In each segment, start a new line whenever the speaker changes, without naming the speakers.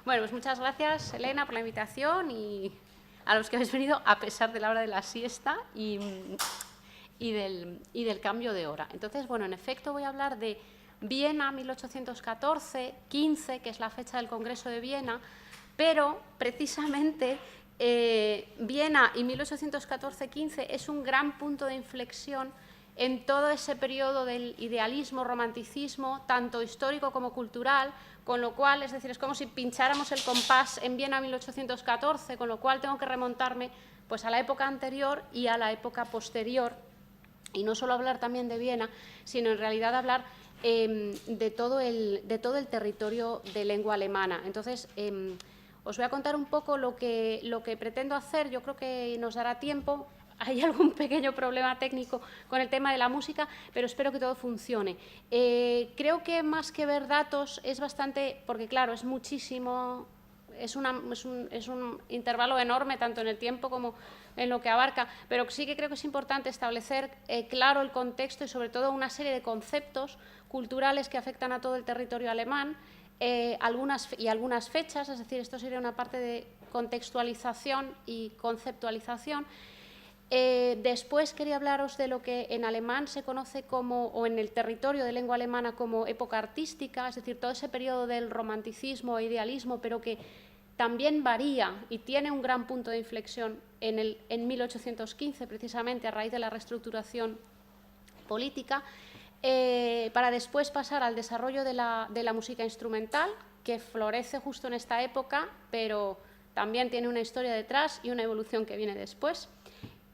Bueno, pues muchas gracias, Elena, por la invitación y a los que habéis venido a pesar de la hora de la siesta y del cambio de hora. Entonces, bueno, en efecto voy a hablar de Viena 1814-15, que es la fecha del Congreso de Viena, pero precisamente Viena y 1814-15 es un gran punto de inflexión en todo ese periodo del idealismo, romanticismo, tanto histórico como cultural, con lo cual, es decir, es como si pincháramos el compás en Viena 1814, con lo cual tengo que remontarme pues, a la época anterior y a la época posterior, y no solo hablar también de Viena, sino en realidad hablar de todo el territorio de lengua alemana. Entonces, os voy a contar un poco lo que pretendo hacer. Yo creo que nos dará tiempo. Hay algún pequeño problema técnico con el tema de la música, pero espero que todo funcione. Creo que más que ver datos es bastante, porque claro, es muchísimo, es un intervalo enorme tanto en el tiempo como en lo que abarca, pero sí que creo que es importante establecer claro el contexto y sobre todo una serie de conceptos culturales que afectan a todo el territorio alemán, algunas fechas, es decir, esto sería una parte de contextualización y conceptualización. Después quería hablaros de lo que en alemán se conoce como, o en el territorio de lengua alemana, como época artística, es decir, todo ese periodo del romanticismo e idealismo, pero que también varía y tiene un gran punto de inflexión en 1815, precisamente a raíz de la reestructuración política, para después pasar al desarrollo de la música instrumental, que florece justo en esta época, pero también tiene una historia detrás y una evolución que viene después.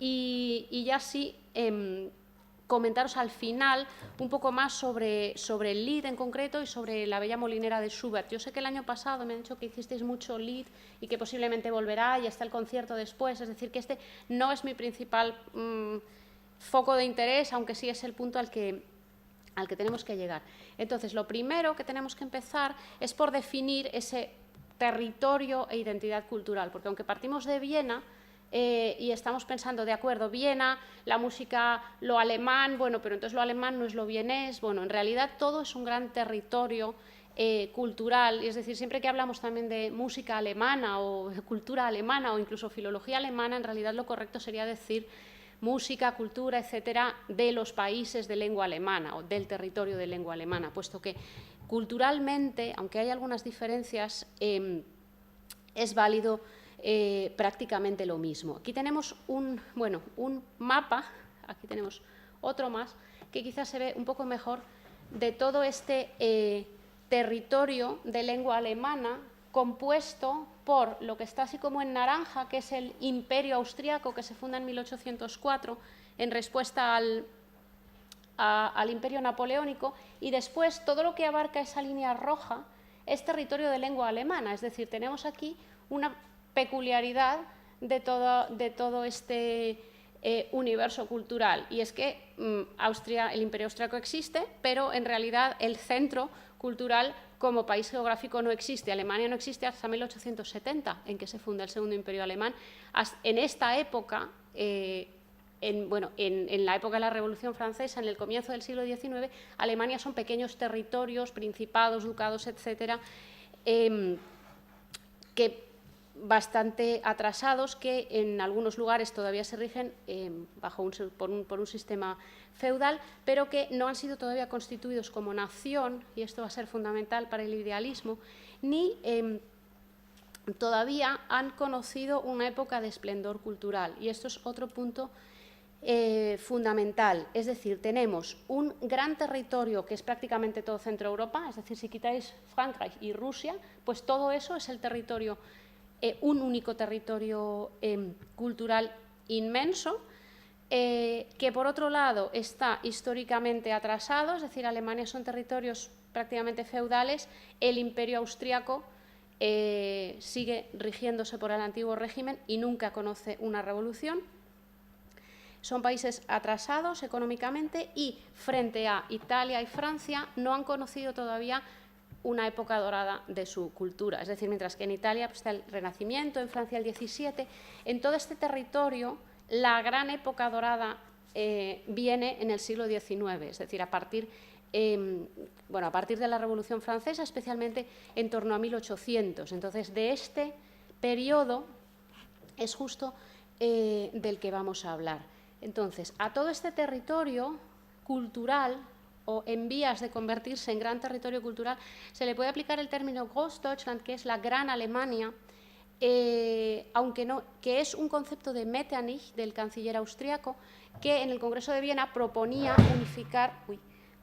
Y ya sí, comentaros al final un poco más sobre el Lied en concreto y sobre la Bella Molinera de Schubert. Yo sé que el año pasado me han dicho que hicisteis mucho Lied y que posiblemente volverá y está el concierto después, es decir, que este no es mi principal foco de interés, aunque sí es el punto al que tenemos que llegar. Entonces, lo primero que tenemos que empezar es por definir ese territorio e identidad cultural, porque aunque partimos de Viena, y estamos pensando, de acuerdo, Viena, la música, lo alemán, bueno, pero entonces lo alemán no es lo vienés, bueno, en realidad todo es un gran territorio cultural, es decir, siempre que hablamos también de música alemana o cultura alemana o incluso filología alemana, en realidad lo correcto sería decir música, cultura, etcétera, de los países de lengua alemana o del territorio de lengua alemana, puesto que culturalmente, aunque hay algunas diferencias, es válido prácticamente lo mismo. Aquí tenemos un mapa, aquí tenemos otro más, que quizás se ve un poco mejor, de todo este territorio de lengua alemana compuesto por lo que está así como en naranja, que es el Imperio Austriaco, que se funda en 1804 en respuesta al Imperio Napoleónico, y después todo lo que abarca esa línea roja es territorio de lengua alemana, es decir, tenemos aquí una peculiaridad de todo este universo cultural, y es que el Imperio Austriaco existe, pero en realidad el centro cultural como país geográfico no existe. Alemania no existe hasta 1870, en que se funda el Segundo Imperio Alemán. En esta época, en la época de la Revolución Francesa, en el comienzo del siglo XIX, Alemania son pequeños territorios, principados, ducados, etcétera, que bastante atrasados, que en algunos lugares todavía se rigen por un sistema feudal, pero que no han sido todavía constituidos como nación, y esto va a ser fundamental para el idealismo, ni todavía han conocido una época de esplendor cultural, y esto es otro punto fundamental. Es decir, tenemos un gran territorio que es prácticamente todo Centro Europa, es decir, si quitáis Francia y Rusia, pues todo eso es el territorio, un único territorio cultural inmenso, que por otro lado está históricamente atrasado, es decir, Alemania son territorios prácticamente feudales, el Imperio Austriaco sigue rigiéndose por el antiguo régimen y nunca conoce una revolución. Son países atrasados económicamente y frente a Italia y Francia no han conocido todavía una época dorada de su cultura. Es decir, mientras que en Italia pues, está el Renacimiento, en Francia el XVII, en todo este territorio la gran época dorada viene en el siglo XIX, es decir, a partir bueno, a partir de la Revolución Francesa, especialmente en torno a 1800. Entonces, de este periodo es justo del que vamos a hablar. Entonces, a todo este territorio cultural, o en vías de convertirse en gran territorio cultural, se le puede aplicar el término Großdeutschland, que es la Gran Alemania, aunque no, que es un concepto de Metternich, del canciller austriaco, que en el Congreso de Viena proponía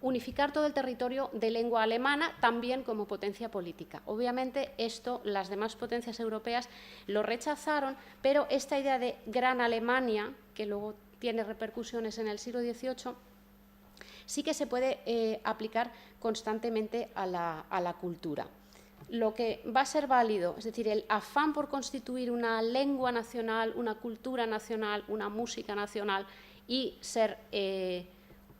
unificar todo el territorio de lengua alemana, también como potencia política. Obviamente esto las demás potencias europeas lo rechazaron, pero esta idea de Gran Alemania, que luego tiene repercusiones en el siglo XVIII, sí que se puede aplicar constantemente a la cultura. Lo que va a ser válido, es decir, el afán por constituir una lengua nacional, una cultura nacional, una música nacional y ser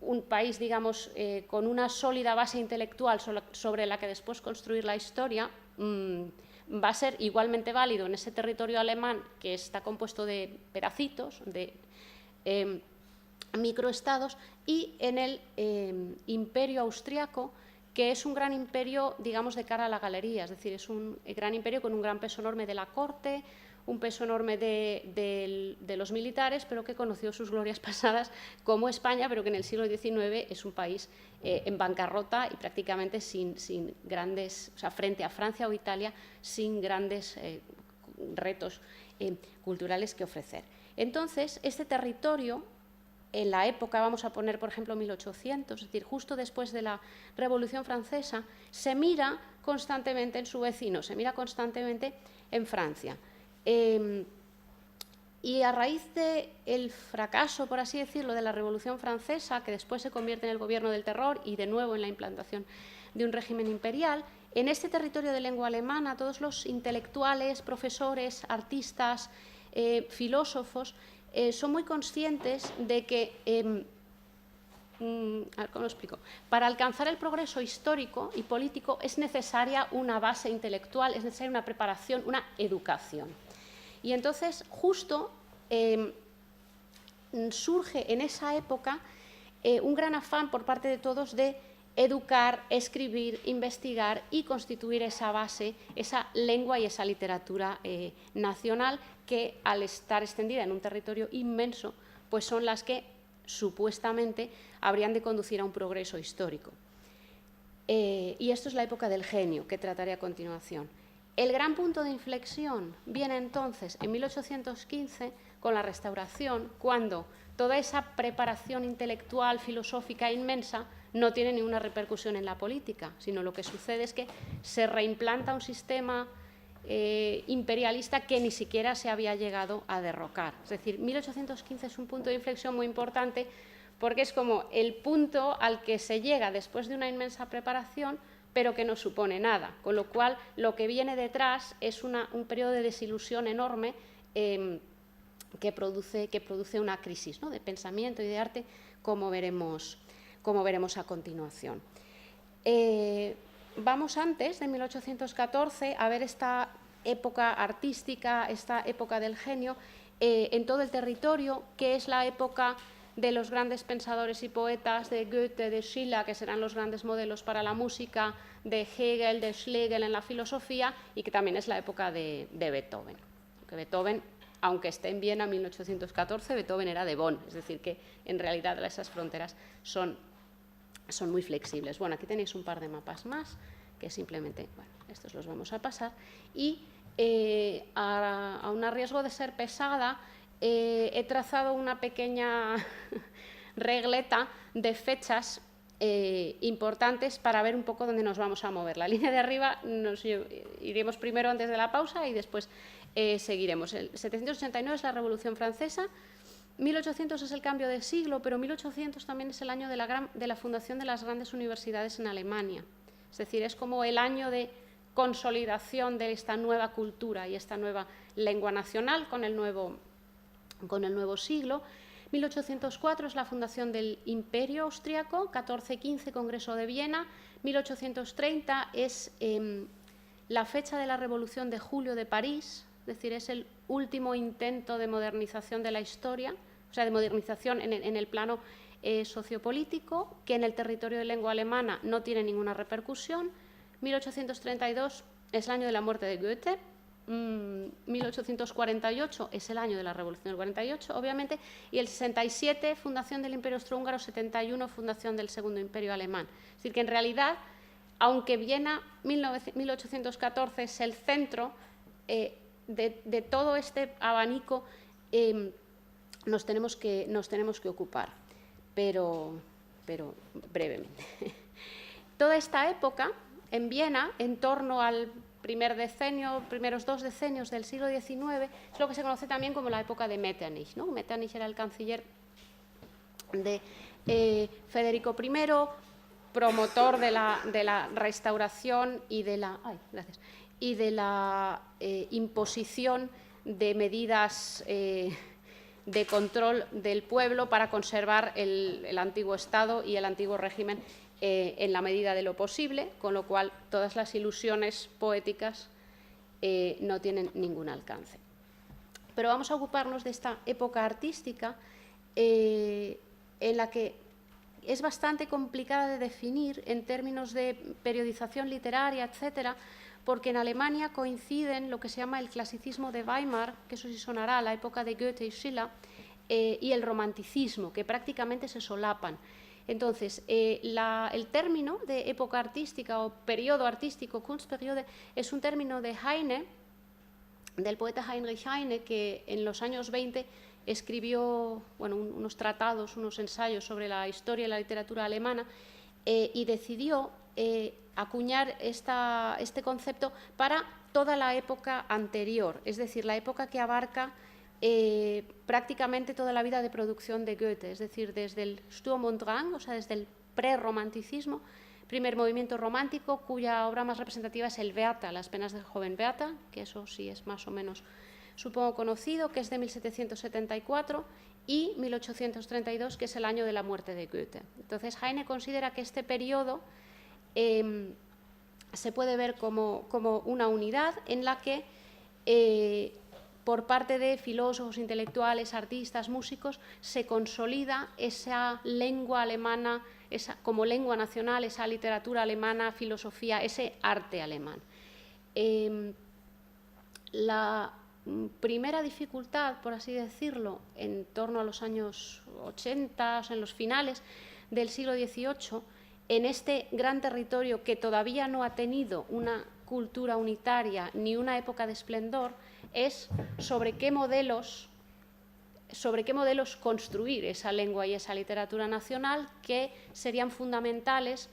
un país, digamos, con una sólida base intelectual sobre la que después construir la historia, va a ser igualmente válido en ese territorio alemán que está compuesto de pedacitos, de microestados, y en el imperio austriaco, que es un gran imperio, digamos, de cara a la galería, es decir, es un gran imperio con un gran peso enorme de la corte, un peso enorme de los militares, pero que conoció sus glorias pasadas como España, pero que en el siglo XIX es un país en bancarrota y prácticamente sin grandes, o sea, frente a Francia o Italia, sin grandes retos culturales que ofrecer. Entonces, este territorio, en la época, vamos a poner, por ejemplo, 1800, es decir, justo después de la Revolución Francesa, se mira constantemente en su vecino, se mira constantemente en Francia. Y a raíz del fracaso, por así decirlo, de la Revolución Francesa, que después se convierte en el gobierno del terror y de nuevo en la implantación de un régimen imperial, en este territorio de lengua alemana todos los intelectuales, profesores, artistas, filósofos, son muy conscientes de que, a ver, ¿cómo lo explico? Para alcanzar el progreso histórico y político es necesaria una base intelectual, es necesaria una preparación, una educación. Y entonces, justo surge en esa época un gran afán por parte de todos de educar, escribir, investigar y constituir esa base, esa lengua y esa literatura nacional que, al estar extendida en un territorio inmenso, pues son las que supuestamente habrían de conducir a un progreso histórico. Y esto es la época del genio, que trataré a continuación. El gran punto de inflexión viene entonces en 1815 con la Restauración, cuando toda esa preparación intelectual, filosófica inmensa no tiene ninguna repercusión en la política, sino lo que sucede es que se reimplanta un sistema imperialista que ni siquiera se había llegado a derrocar. Es decir, 1815 es un punto de inflexión muy importante porque es como el punto al que se llega después de una inmensa preparación, pero que no supone nada, con lo cual lo que viene detrás es un periodo de desilusión enorme que produce una crisis, ¿no?, de pensamiento y de arte, como veremos a continuación. Vamos antes de 1814 a ver esta época artística, esta época del genio en todo el territorio, que es la época de los grandes pensadores y poetas, de Goethe, de Schiller, que serán los grandes modelos para la música, de Hegel, de Schlegel en la filosofía, y que también es la época de Beethoven. Que Beethoven, aunque esté en Viena en 1814, Beethoven era de Bonn, es decir, que en realidad esas fronteras son muy flexibles. Bueno, aquí tenéis un par de mapas más, que simplemente, bueno, estos los vamos a pasar, y a un riesgo de ser pesada, he trazado una pequeña regleta de fechas importantes para ver un poco dónde nos vamos a mover. La línea de arriba iremos primero antes de la pausa y después seguiremos. El 789 es la Revolución Francesa, 1800 es el cambio de siglo, pero 1800 también es el año de la fundación de las grandes universidades en Alemania. Es decir, es como el año de consolidación de esta nueva cultura y esta nueva lengua nacional con el nuevo siglo. 1804 es la fundación del Imperio Austriaco, 1415 Congreso de Viena, 1830 es la fecha de la Revolución de Julio de París, es decir, es el último intento de modernización de la historia, o sea, de modernización en el plano sociopolítico, que en el territorio de lengua alemana no tiene ninguna repercusión. 1832 es el año de la muerte de Goethe. 1848 es el año de la Revolución del 48, obviamente, y el 67, fundación del Imperio Austrohúngaro, 71, fundación del Segundo Imperio Alemán. Es decir, que en realidad, aunque Viena 1814 es el centro de todo este abanico, nos tenemos que ocupar, pero brevemente. Toda esta época en Viena, en torno al primeros 2 decenios del siglo XIX, es lo que se conoce también como la época de Metternich, ¿no? Metternich era el canciller de Federico I, promotor de la restauración y de la imposición de medidas de control del pueblo para conservar el antiguo Estado y el antiguo régimen en la medida de lo posible, con lo cual todas las ilusiones poéticas no tienen ningún alcance. Pero vamos a ocuparnos de esta época artística en la que es bastante complicada de definir en términos de periodización literaria, etcétera, porque en Alemania coinciden lo que se llama el clasicismo de Weimar, que eso sí sonará, la época de Goethe y Schiller, y el romanticismo, que prácticamente se solapan. Entonces, el término de época artística o periodo artístico, Kunstperiode, es un término de Heine, del poeta Heinrich Heine, que en los años 20 escribió unos tratados, unos ensayos sobre la historia y la literatura alemana, y decidió acuñar este concepto para toda la época anterior, es decir, la época que abarca prácticamente toda la vida de producción de Goethe, es decir, desde el Sturm und Drang, o sea, desde el prerromanticismo, primer movimiento romántico, cuya obra más representativa es el Beata, Las penas del joven Beata, que eso sí es más o menos, supongo, conocido, que es de 1774, y 1832, que es el año de la muerte de Goethe. Entonces, Heine considera que este periodo se puede ver como una unidad en la que por parte de filósofos, intelectuales, artistas, músicos, se consolida esa lengua alemana como lengua nacional, esa literatura alemana, filosofía, ese arte alemán. La primera dificultad, por así decirlo, en torno a los años 80, en los finales del siglo XVIII, en este gran territorio que todavía no ha tenido una cultura unitaria ni una época de esplendor, es sobre qué modelos construir esa lengua y esa literatura nacional que serían fundamentales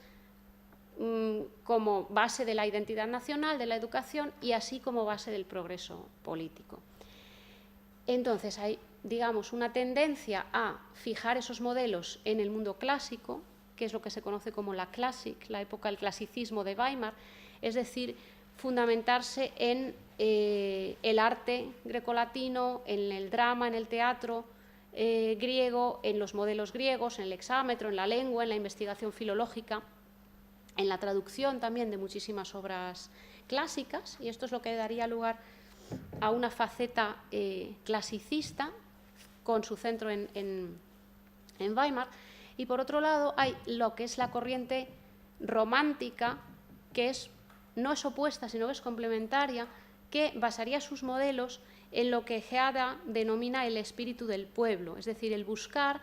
como base de la identidad nacional, de la educación y así como base del progreso político. Entonces hay, digamos, una tendencia a fijar esos modelos en el mundo clásico, que es lo que se conoce como la Klassik, la época del clasicismo de Weimar, es decir, fundamentarse en el arte grecolatino, en el drama, en el teatro griego, en los modelos griegos, en el hexámetro, en la lengua, en la investigación filológica, en la traducción también de muchísimas obras clásicas, y esto es lo que daría lugar a una faceta clasicista con su centro en Weimar. Y por otro lado hay lo que es la corriente romántica, que no es opuesta, sino que es complementaria, que basaría sus modelos en lo que Heada denomina el espíritu del pueblo, es decir, el buscar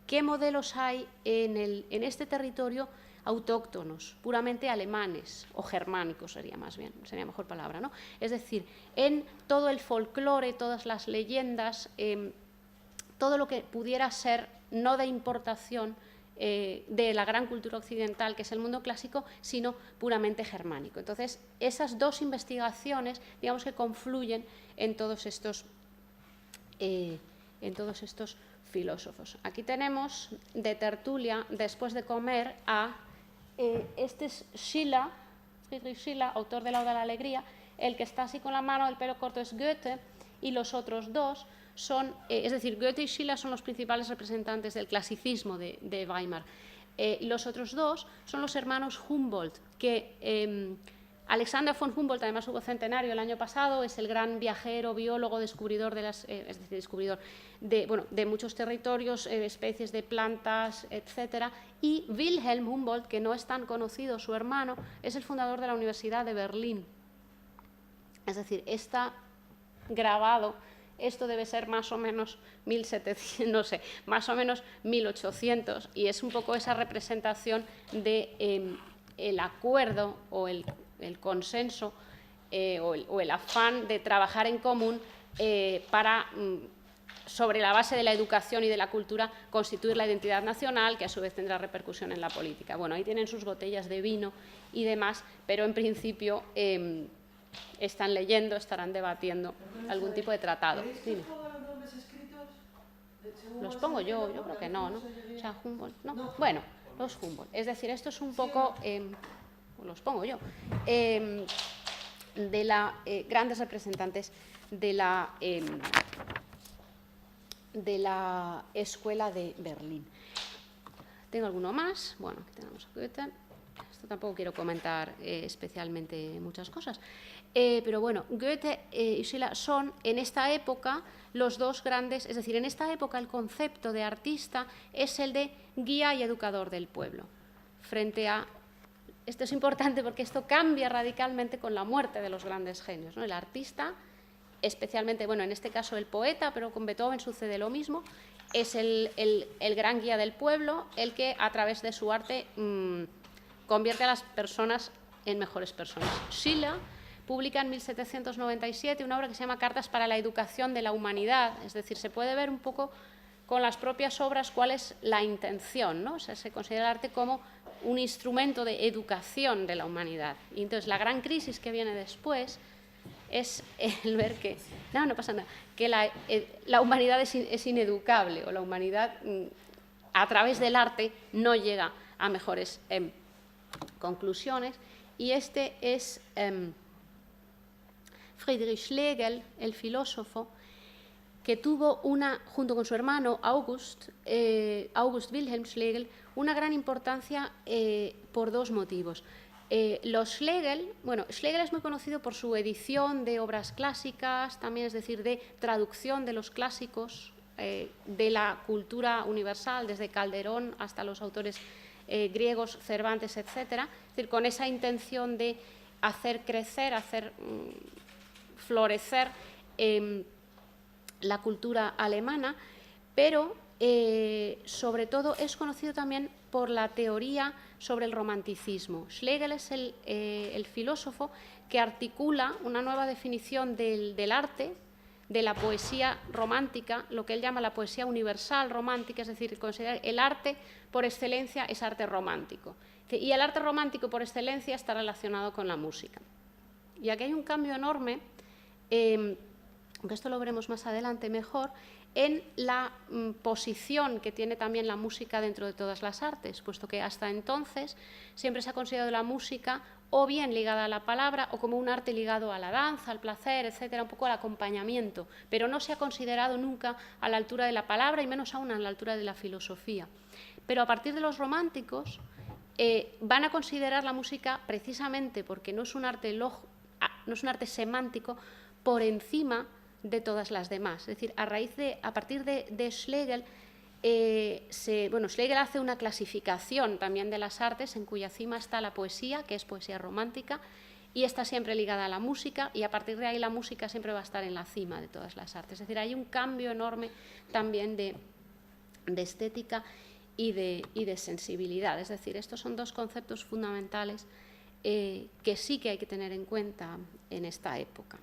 qué modelos hay en este territorio autóctonos, puramente alemanes o germánicos sería mejor palabra, ¿no? Es decir, en todo el folclore, todas las leyendas, todo lo que pudiera ser no de importación de la gran cultura occidental, que es el mundo clásico, sino puramente germánico. Entonces, esas dos investigaciones, digamos que confluyen en todos estos filósofos. Aquí tenemos de tertulia, después de comer, a este es Schiller, Friedrich Schiller, autor de la Oda a la Alegría. El que está así con la mano, el pelo corto, es Goethe, y los otros dos son, es decir, Goethe y Schiller son los principales representantes del clasicismo de Weimar. Y los otros dos son los hermanos Humboldt, que Alexander von Humboldt, además hubo centenario el año pasado, es el gran viajero, biólogo, descubridor de es decir, descubridor de muchos territorios, especies de plantas, etcétera. Y Wilhelm Humboldt, que no es tan conocido, su hermano, es el fundador de la Universidad de Berlín. Es decir, está grabado, esto debe ser más o menos 1700, no sé, más o menos 1800, y es un poco esa representación de el acuerdo o el consenso o el afán de trabajar en común para, sobre la base de la educación y de la cultura, constituir la identidad nacional, que a su vez tendrá repercusión en la política. Bueno, ahí tienen sus botellas de vino y demás, pero en principio están leyendo, estarán debatiendo algún tipo de tratado. Dime. ¿Los pongo yo? Yo creo que no, ¿no? O sea, Humboldt, ¿no? Bueno, los Humboldt. Es decir, esto es un poco... los pongo yo, de las grandes representantes de la Escuela de Berlín. ¿Tengo alguno más? Bueno, aquí tenemos a Goethe. Esto tampoco quiero comentar especialmente muchas cosas. Pero bueno, Goethe y Schiller son en esta época los dos grandes, es decir, en esta época el concepto de artista es el de guía y educador del pueblo, frente a... Esto es importante porque esto cambia radicalmente con la muerte de los grandes genios, ¿no? El artista, especialmente, bueno, en este caso el poeta, pero con Beethoven sucede lo mismo, es el gran guía del pueblo, el que a través de su arte convierte a las personas en mejores personas. Schiller publica en 1797 una obra que se llama Cartas para la educación de la humanidad, es decir, se puede ver un poco con las propias obras cuál es la intención, ¿no? O sea, se considera el arte como un instrumento de educación de la humanidad. Y entonces la gran crisis que viene después es el ver que, no pasa nada, que la humanidad es ineducable, o la humanidad a través del arte no llega a mejores conclusiones. Y este es Friedrich Schlegel, el filósofo, que tuvo junto con su hermano August Wilhelm Schlegel, una gran importancia por dos motivos. Los Schlegel, bueno, Schlegel es muy conocido por su edición de obras clásicas, también es decir, de traducción de los clásicos de la cultura universal, desde Calderón hasta los autores griegos, Cervantes, etcétera, es decir, con esa intención de hacer crecer, hacer florecer la cultura alemana, pero sobre todo es conocido también por la teoría sobre el romanticismo. Schlegel es el filósofo que articula una nueva definición del arte, de la poesía romántica, lo que él llama la poesía universal romántica, es decir, considerar el arte por excelencia es arte romántico. Y el arte romántico por excelencia está relacionado con la música. Y aquí hay un cambio enorme, aunque esto lo veremos más adelante mejor, en la posición que tiene también la música dentro de todas las artes, puesto que hasta entonces siempre se ha considerado la música o bien ligada a la palabra o como un arte ligado a la danza, al placer, etcétera, un poco al acompañamiento, pero no se ha considerado nunca a la altura de la palabra y menos aún a la altura de la filosofía. Pero a partir de los románticos van a considerar la música precisamente porque no es un arte semántico por encima de todas las demás. Es decir, a partir de Schlegel, Schlegel hace una clasificación también de las artes en cuya cima está la poesía, que es poesía romántica, y está siempre ligada a la música, y a partir de ahí la música siempre va a estar en la cima de todas las artes. Es decir, hay un cambio enorme también de estética y de sensibilidad. Es decir, estos son dos conceptos fundamentales que sí que hay que tener en cuenta en esta época.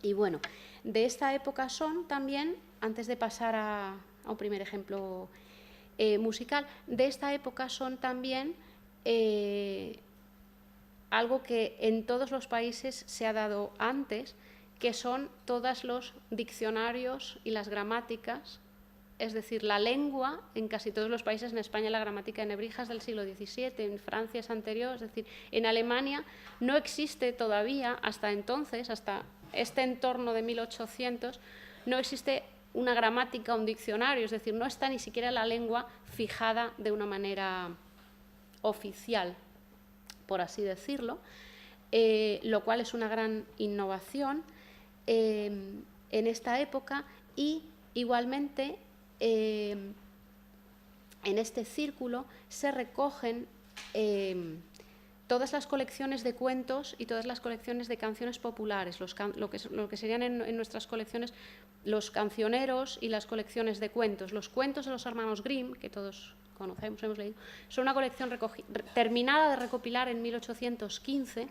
Y bueno, de esta época son también, antes de pasar a un primer ejemplo musical, de esta época son también algo que en todos los países se ha dado antes, que son todos los diccionarios y las gramáticas, es decir, la lengua en casi todos los países. En España la gramática de Nebrija es del siglo XVII, en Francia es anterior, es decir, en Alemania no existe todavía, hasta entonces, hasta este entorno de 1800, no existe una gramática, un diccionario, es decir, no está ni siquiera la lengua fijada de una manera oficial. por así decirlo, lo cual es una gran innovación en esta época. Y igualmente en este círculo se recogen todas las colecciones de cuentos y todas las colecciones de canciones populares, lo que serían en nuestras colecciones los cancioneros y las colecciones de cuentos. Los cuentos de los hermanos Grimm, que todos conocemos, hemos leído, son una colección terminada de recopilar en 1815,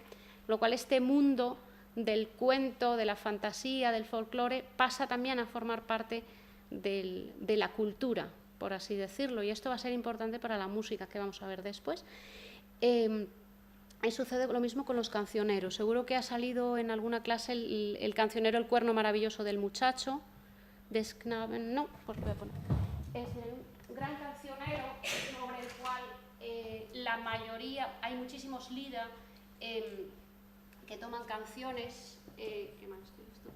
lo cual este mundo del cuento, de la fantasía, del folclore, pasa también a formar parte de la cultura, por así decirlo, y esto va a ser importante para la música que vamos a ver después. Y sucede lo mismo con los cancioneros. Seguro que ha salido en alguna clase el cancionero El cuerno maravilloso del muchacho, de Sknaben, no, pues voy a poner. Es un gran cancionero sobre el cual la mayoría, hay muchísimos lieder que toman canciones, ¿qué más es esto?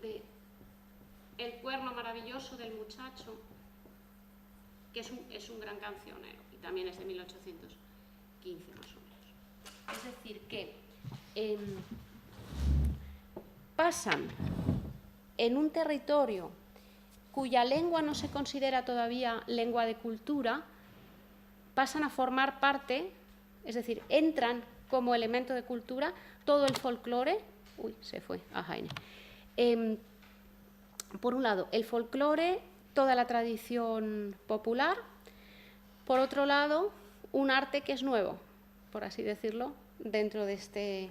De El cuerno maravilloso del muchacho, que es un gran cancionero, y también es de 1815 más o menos. Es decir, que pasan en un territorio cuya lengua no se considera todavía lengua de cultura, pasan a formar parte, es decir, entran como elemento de cultura todo el folclore. Uy, se fue a Heine. Por un lado, el folclore, toda la tradición popular. Por otro lado, un arte que es nuevo, por así decirlo, dentro de este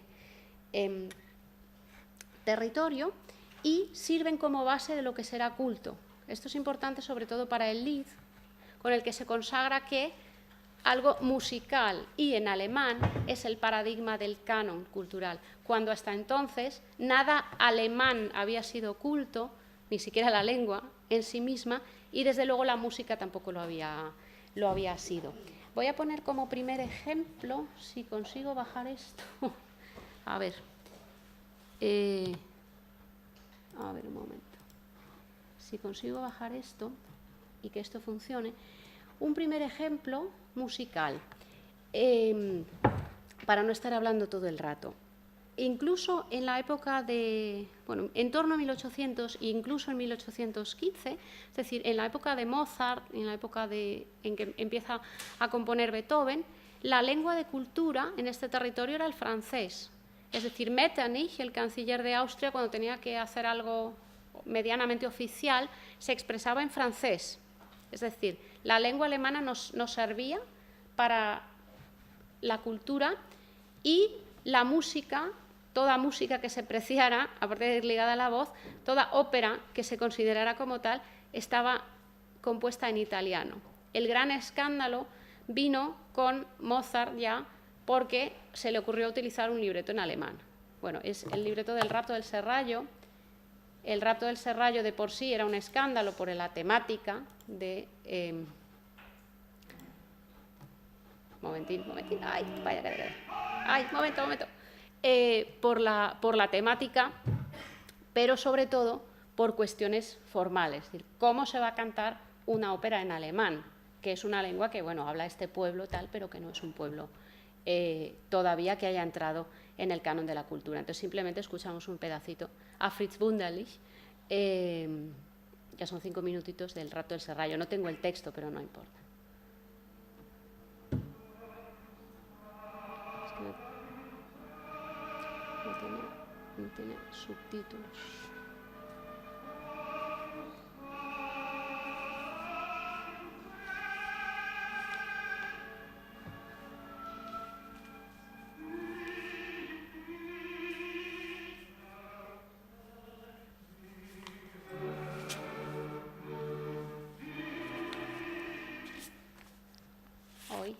territorio, y sirven como base de lo que será culto. Esto es importante sobre todo para el Lied, con el que se consagra que algo musical y en alemán es el paradigma del canon cultural, cuando hasta entonces nada alemán había sido culto, ni siquiera la lengua en sí misma, y desde luego la música tampoco lo había sido. Voy a poner como primer ejemplo, si consigo bajar esto, a ver un momento, si consigo bajar esto y que esto funcione, un primer ejemplo musical, para no estar hablando todo el rato. Incluso en la época de, bueno, en torno a 1800 e incluso en 1815, es decir, en la época de Mozart, en la época en que empieza a componer Beethoven, la lengua de cultura en este territorio era el francés. Es decir, Metternich, el canciller de Austria, cuando tenía que hacer algo medianamente oficial, se expresaba en francés. Es decir, la lengua alemana nos servía para la cultura, y la música, toda música que se preciara, aparte de ir ligada a la voz, toda ópera que se considerara como tal, estaba compuesta en italiano. El gran escándalo vino con Mozart ya, porque se le ocurrió utilizar un libreto en alemán. Bueno, es el libreto del Rapto del Serrallo. El Rapto del Serrallo de por sí era un escándalo por la temática de... Momentín, ay, vaya, ay, momento. Por la temática, pero sobre todo por cuestiones formales. Es decir, ¿cómo se va a cantar una ópera en alemán? Que es una lengua que, bueno, habla este pueblo tal, pero que no es un pueblo todavía que haya entrado en el canon de la cultura. Entonces simplemente escuchamos un pedacito a Fritz Wunderlich, ya son 5 minutitos del Rapto del Serrallo. No tengo el texto, pero no importa. Es que no tiene subtítulos. Hoy.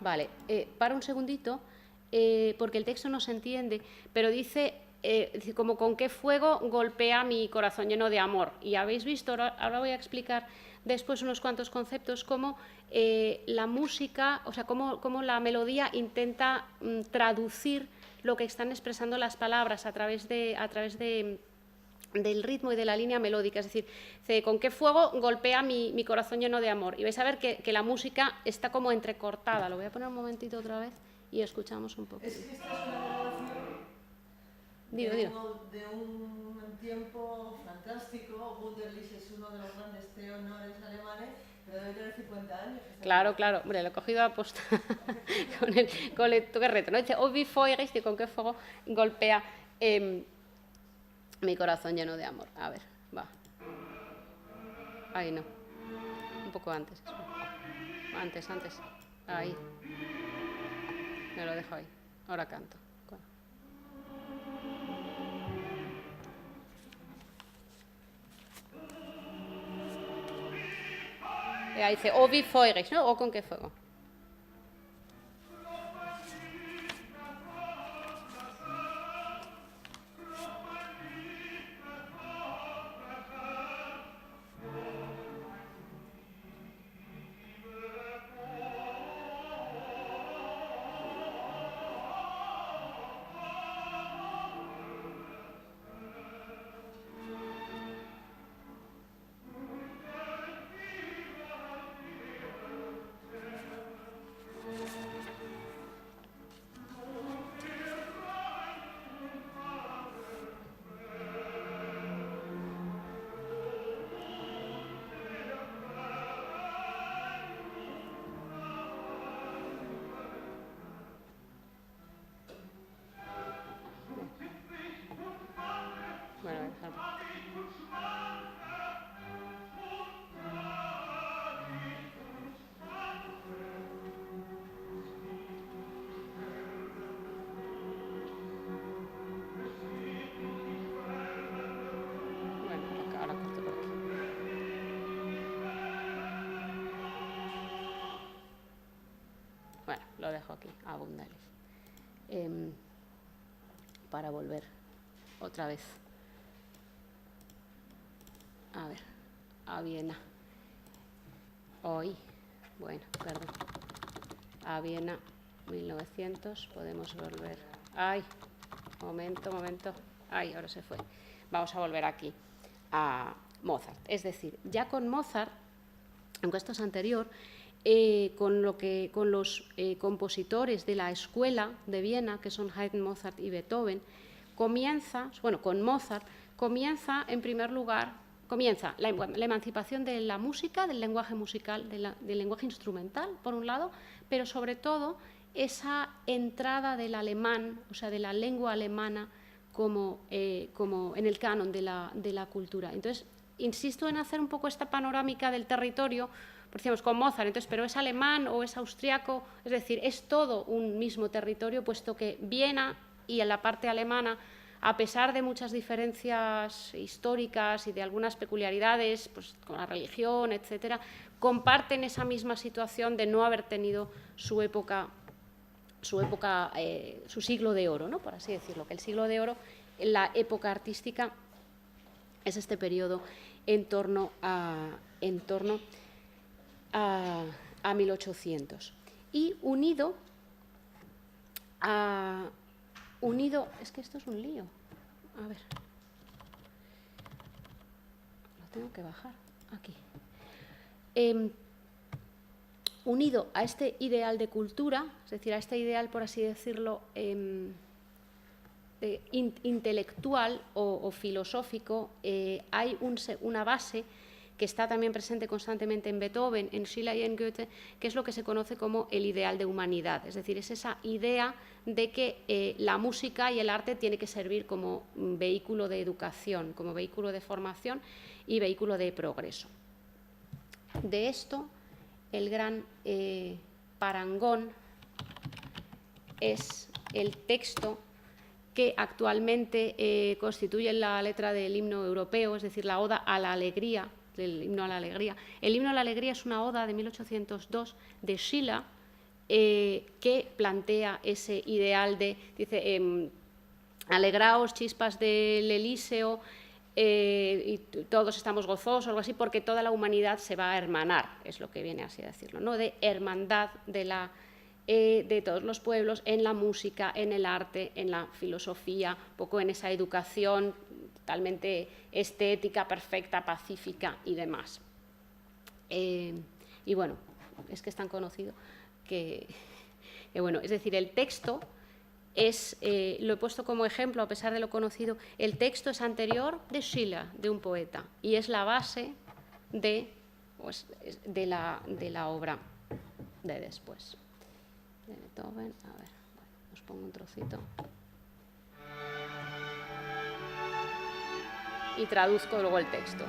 Vale, para un segundito, porque el texto no se entiende, pero dice como con qué fuego golpea mi corazón lleno de amor. Y habéis visto, ahora voy a explicar después unos cuantos conceptos, cómo la música, o sea, cómo la melodía intenta traducir lo que están expresando las palabras a través del ritmo y de la línea melódica, es decir, con qué fuego golpea mi corazón lleno de amor. Y vais a ver que la música está como entrecortada. Lo voy a poner un momentito otra vez y escuchamos un poco.
Es que esta es una grabación de un tiempo fantástico. Wunderlich es uno de los grandes tenores alemanes, pero debe tener 50 años.
Claro, hombre, lo he cogido a posta con el toque reto, ¿no? Dice, oh, wie feurig, con qué fuego golpea mi corazón lleno de amor. A ver, va. Ahí no. Un poco antes. Antes. Ahí. Me lo dejo ahí. Ahora canto. Ahí dice, oh, wie feurig, ¿no? O con qué fuego. Bueno, ahora corto por aquí. Bueno, lo dejo aquí, a Wunderlich. Para volver otra vez. A ver, a Viena. Hoy, bueno, perdón. A Viena, 1900, podemos volver. Ay, momento. Ay, ahora se fue. Vamos a volver aquí a Mozart. Es decir, ya con Mozart, aunque esto es anterior, con los compositores de la escuela de Viena, que son Haydn, Mozart y Beethoven, con Mozart comienza en primer lugar la emancipación de la música, del lenguaje musical, del lenguaje instrumental, por un lado, pero sobre todo esa entrada del alemán, o sea, de la lengua alemana como en el canon de la cultura. Entonces, insisto en hacer un poco esta panorámica del territorio, por decimos con Mozart, entonces, pero es alemán o es austriaco, es decir, es todo un mismo territorio, puesto que Viena y en la parte alemana, a pesar de muchas diferencias históricas y de algunas peculiaridades, pues, con la religión, etcétera, comparten esa misma situación de no haber tenido su siglo de oro, ¿no? Por así decirlo, que el siglo de oro, en la época artística, es este periodo en torno a 1800. Y unido, es que esto es un lío. A ver. Lo tengo que bajar. Aquí. Unido a este ideal de cultura, es decir, a este ideal, por así decirlo, intelectual o filosófico, hay una base que está también presente constantemente en Beethoven, en Schiller y en Goethe, que es lo que se conoce como el ideal de humanidad. Es decir, es esa idea de que la música y el arte tiene que servir como vehículo de educación, como vehículo de formación y vehículo de progreso. De esto, el gran parangón es el texto que actualmente constituye la letra del himno europeo, es decir, la Oda a la Alegría, el himno a la alegría. El himno a la alegría es una oda de 1802 de Schiller, que plantea ese ideal de, dice, alegraos, chispas del Elíseo, y todos estamos gozosos, o algo así, porque toda la humanidad se va a hermanar, es lo que viene así a decirlo, ¿no? De hermandad de todos los pueblos en la música, en el arte, en la filosofía, un poco en esa educación totalmente estética, perfecta, pacífica y demás. Y bueno, es que es tan conocido que bueno, es decir, el texto lo he puesto como ejemplo, a pesar de lo conocido, el texto es anterior de Schiller, de un poeta, y es la base de la obra de después. De Beethoven, a ver, bueno, os pongo un trocito. Y traduzco luego el texto.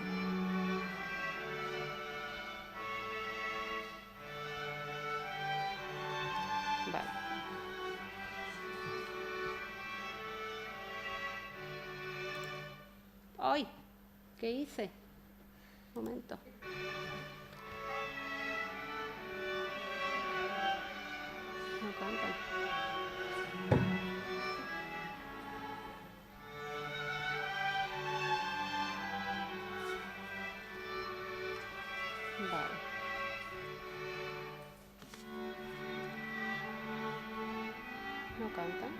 Vale. ¡Ay! ¿Qué hice? Un momento. No cantan. Vale. No cantan.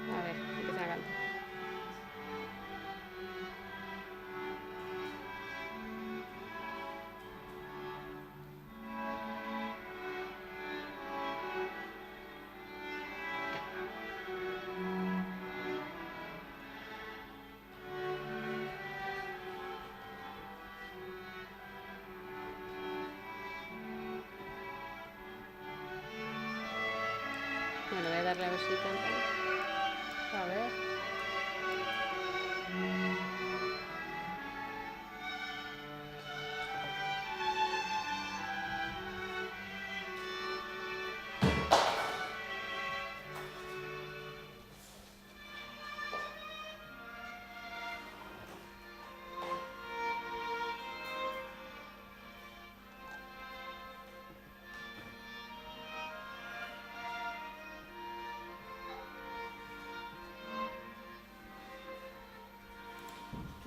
A ver, empieza a cantar. Bueno, voy a darle a ver si cantan. A ver.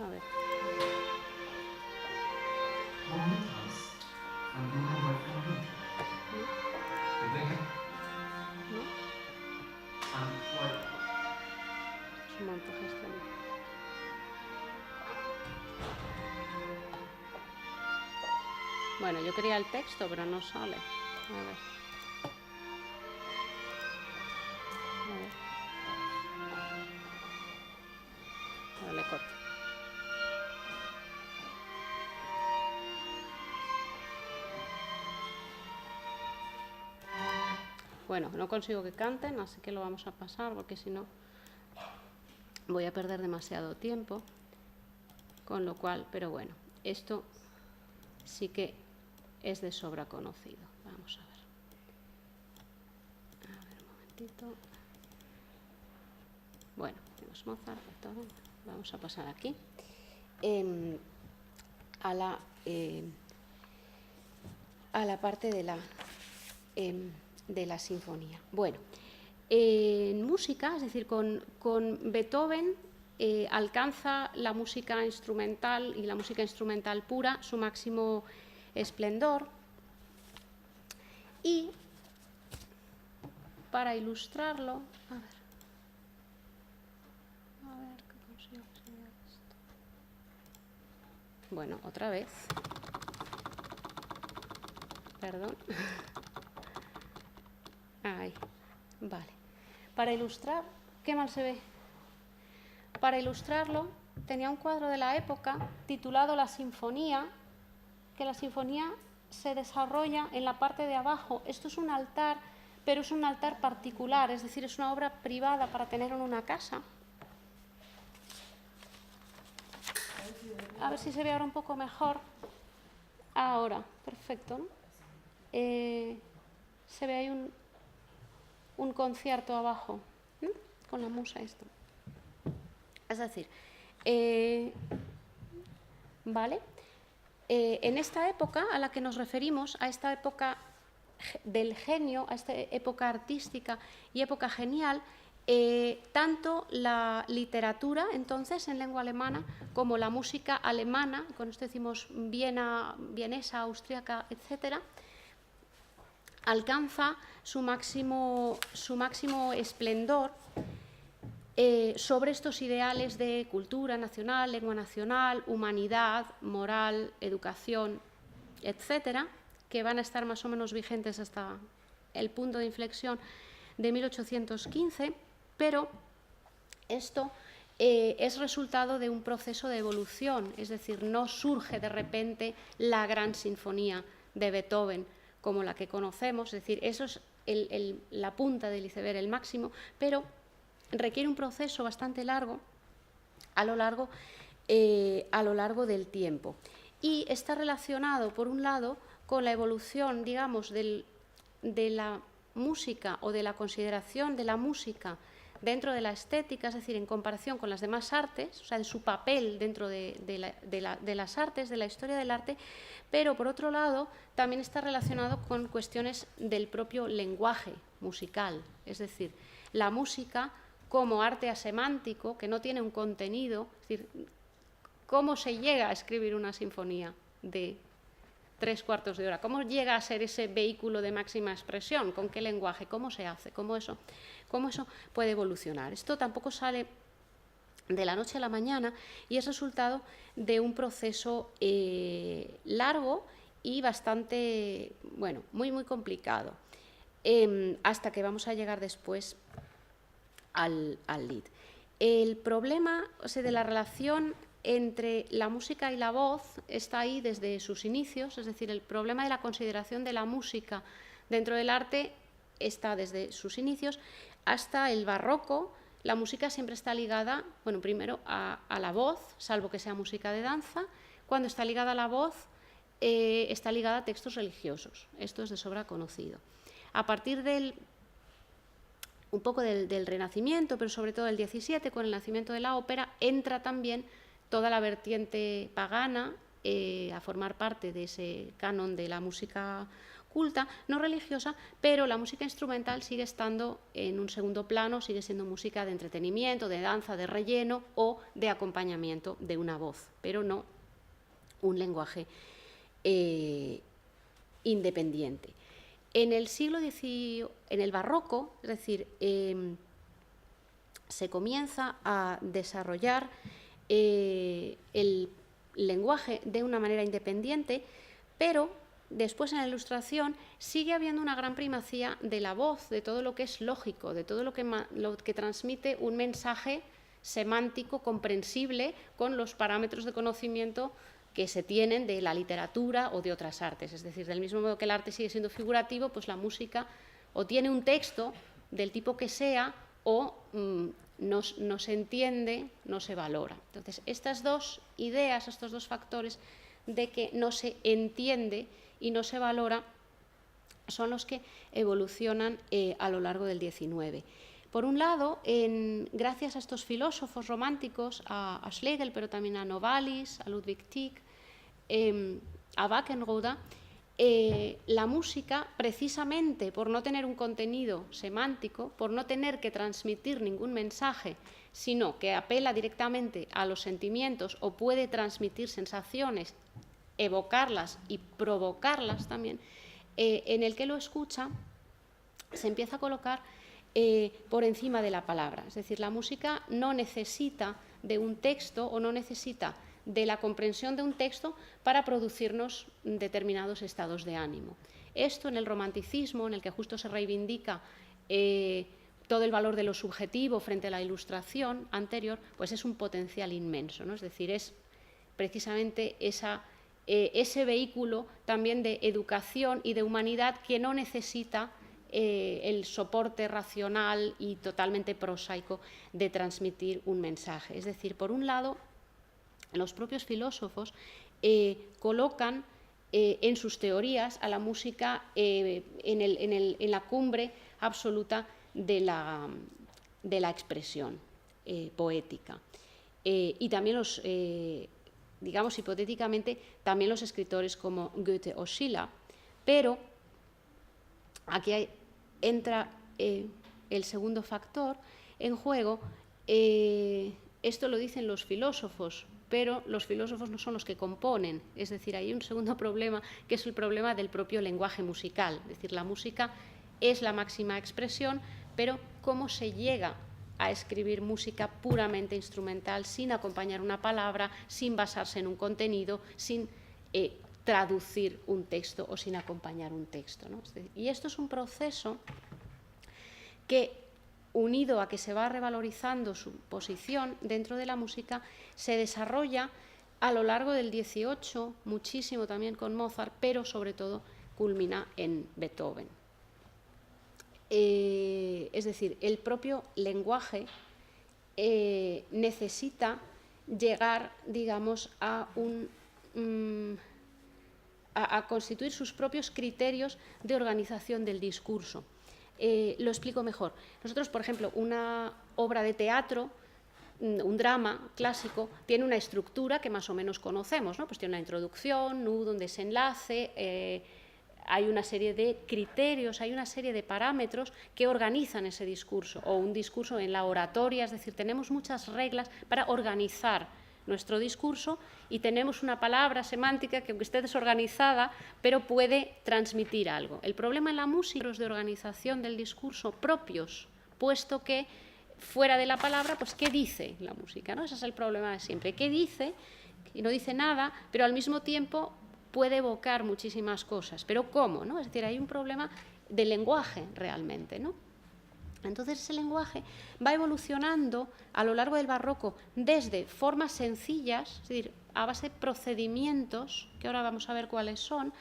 A ver. Es un montaje extraño. Bueno, yo quería el texto, pero no sale. A ver. Dale corto. Bueno, no consigo que canten, así que lo vamos a pasar, porque si no voy a perder demasiado tiempo. Con lo cual, pero bueno, esto sí que es de sobra conocido. Vamos a ver. A ver, un momentito. Bueno, tenemos Mozart, Beethoven. Vamos a pasar aquí. A la parte de la sinfonía. Bueno, en música, es decir, con Beethoven alcanza la música instrumental y la música instrumental pura su máximo esplendor, y para ilustrarlo, a ver qué consigo que se vea esto. Bueno, otra vez. Perdón. Ahí, vale. Para ilustrar, qué mal se ve. Para ilustrarlo, tenía un cuadro de la época titulado La Sinfonía, que la sinfonía se desarrolla en la parte de abajo. Esto es un altar, pero es un altar particular, es decir, es una obra privada para tener en una casa. A ver si se ve ahora un poco mejor. Ahora, perfecto, ¿no? Se ve ahí un concierto abajo, ¿no? Con la musa esto. Es decir, ¿vale? en esta época a la que nos referimos, a esta época del genio, a esta época artística y época genial, tanto la literatura, entonces, en lengua alemana, como la música alemana, con esto decimos vienesa, austríaca, etcétera, alcanza su máximo esplendor sobre estos ideales de cultura nacional, lengua nacional, humanidad, moral, educación, etcétera, que van a estar más o menos vigentes hasta el punto de inflexión de 1815, pero esto es resultado de un proceso de evolución, es decir, no surge de repente la gran sinfonía de Beethoven como la que conocemos, es decir, eso es la punta del iceberg, el máximo, pero requiere un proceso bastante largo a lo largo del tiempo. Y está relacionado, por un lado, con la evolución, digamos, de la música o de la consideración de la música dentro de la estética, es decir, en comparación con las demás artes, o sea, de su papel dentro de las artes, de la historia del arte, pero por otro lado también está relacionado con cuestiones del propio lenguaje musical, es decir, la música como arte asemántico, que no tiene un contenido, es decir, ¿cómo se llega a escribir una sinfonía de 3/4 de hora? ¿Cómo llega a ser ese vehículo de máxima expresión? ¿Con qué lenguaje? ¿Cómo se hace? ¿Cómo eso puede evolucionar? Esto tampoco sale de la noche a la mañana y es resultado de un proceso largo y bastante, bueno, muy, muy complicado, hasta que vamos a llegar después al Lied. El problema, o sea, de la relación entre la música y la voz está ahí desde sus inicios, es decir, el problema de la consideración de la música dentro del arte está desde sus inicios hasta el barroco. La música siempre está ligada, bueno, primero a la voz, salvo que sea música de danza. Cuando está ligada a la voz, está ligada a textos religiosos. Esto es de sobra conocido. A partir un poco del Renacimiento, pero sobre todo del XVII, con el nacimiento de la ópera, entra también toda la vertiente pagana a formar parte de ese canon de la música culta, no religiosa, pero la música instrumental sigue estando en un segundo plano, sigue siendo música de entretenimiento, de danza, de relleno o de acompañamiento de una voz, pero no un lenguaje independiente. En el siglo XIX, en el barroco, es decir, se comienza a desarrollar el lenguaje de una manera independiente, pero después en la Ilustración sigue habiendo una gran primacía de la voz, de todo lo que es lógico, de todo lo que transmite un mensaje semántico comprensible con los parámetros de conocimiento que se tienen de la literatura o de otras artes. Es decir, del mismo modo que el arte sigue siendo figurativo, pues la música o tiene un texto del tipo que sea o no se entiende, no se valora. Entonces, estas dos ideas, estos dos factores de que no se entiende y no se valora son los que evolucionan a lo largo del XIX. Por un lado, gracias a estos filósofos románticos, a Schlegel, pero también a Novalis, a Ludwig Tieck, a Wackenroda, la música, precisamente por no tener un contenido semántico, por no tener que transmitir ningún mensaje, sino que apela directamente a los sentimientos o puede transmitir sensaciones, evocarlas y provocarlas también, en el que lo escucha se empieza a colocar por encima de la palabra. Es decir, la música no necesita de un texto o no necesita de la comprensión de un texto para producirnos determinados estados de ánimo. Esto en el romanticismo, en el que justo se reivindica todo el valor de lo subjetivo frente a la Ilustración anterior, pues es un potencial inmenso, ¿no? Es decir, es precisamente ese vehículo también de educación y de humanidad que no necesita el soporte racional y totalmente prosaico de transmitir un mensaje. Es decir, por un lado, los propios filósofos colocan en sus teorías a la música en la cumbre absoluta de la expresión poética. Y también digamos hipotéticamente, también los escritores como Goethe o Schiller, pero aquí entra el segundo factor en juego. Esto lo dicen los filósofos, pero los filósofos no son los que componen, es decir, hay un segundo problema, que es el problema del propio lenguaje musical, es decir, la música es la máxima expresión, pero ¿cómo se llega a escribir música puramente instrumental, sin acompañar una palabra, sin basarse en un contenido, sin traducir un texto o sin acompañar un texto, ¿no? Y esto es un proceso que, unido a que se va revalorizando su posición dentro de la música, se desarrolla a lo largo del XVIII, muchísimo también con Mozart, pero sobre todo culmina en Beethoven. Es decir, el propio lenguaje necesita llegar, digamos, a constituir sus propios criterios de organización del discurso. Lo explico mejor. Nosotros, por ejemplo, una obra de teatro, un drama clásico, tiene una estructura que más o menos conocemos, ¿no? Pues tiene una introducción, nudo, un desenlace, hay una serie de criterios, hay una serie de parámetros que organizan ese discurso, o un discurso en la oratoria, es decir, tenemos muchas reglas para organizar nuestro discurso y tenemos una palabra semántica que, aunque esté desorganizada, pero puede transmitir algo. El problema en la música es de organización del discurso propios, puesto que fuera de la palabra, pues ¿qué dice la música, ¿no? Ese es el problema de siempre. ¿Qué dice? Y no dice nada, pero al mismo tiempo puede evocar muchísimas cosas. ¿Pero cómo, no? Es decir, hay un problema de lenguaje realmente, ¿no? Entonces ese lenguaje va evolucionando a lo largo del barroco desde formas sencillas, es decir, a base de procedimientos, que ahora vamos a ver cuáles son,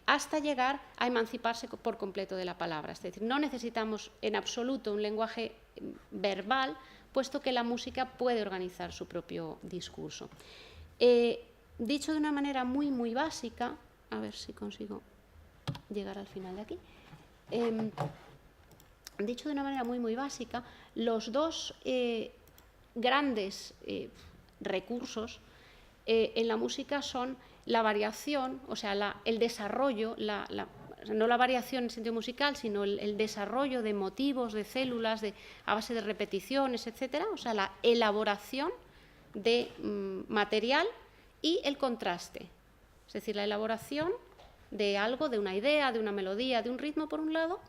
hasta llegar a emanciparse por completo de la palabra. Es decir, no necesitamos en absoluto un lenguaje verbal, puesto que la música puede organizar su propio discurso. Dicho de una manera muy, muy básica, a ver si consigo llegar al final de aquí. Dicho de una manera muy, muy básica, los dos grandes recursos en la música son la variación, o sea, el desarrollo, no la variación en sentido musical, sino el desarrollo de motivos, de células, a base de repeticiones, etcétera, o sea, la elaboración de material y el contraste, es decir, la elaboración de algo, de una idea, de una melodía, de un ritmo, por un lado,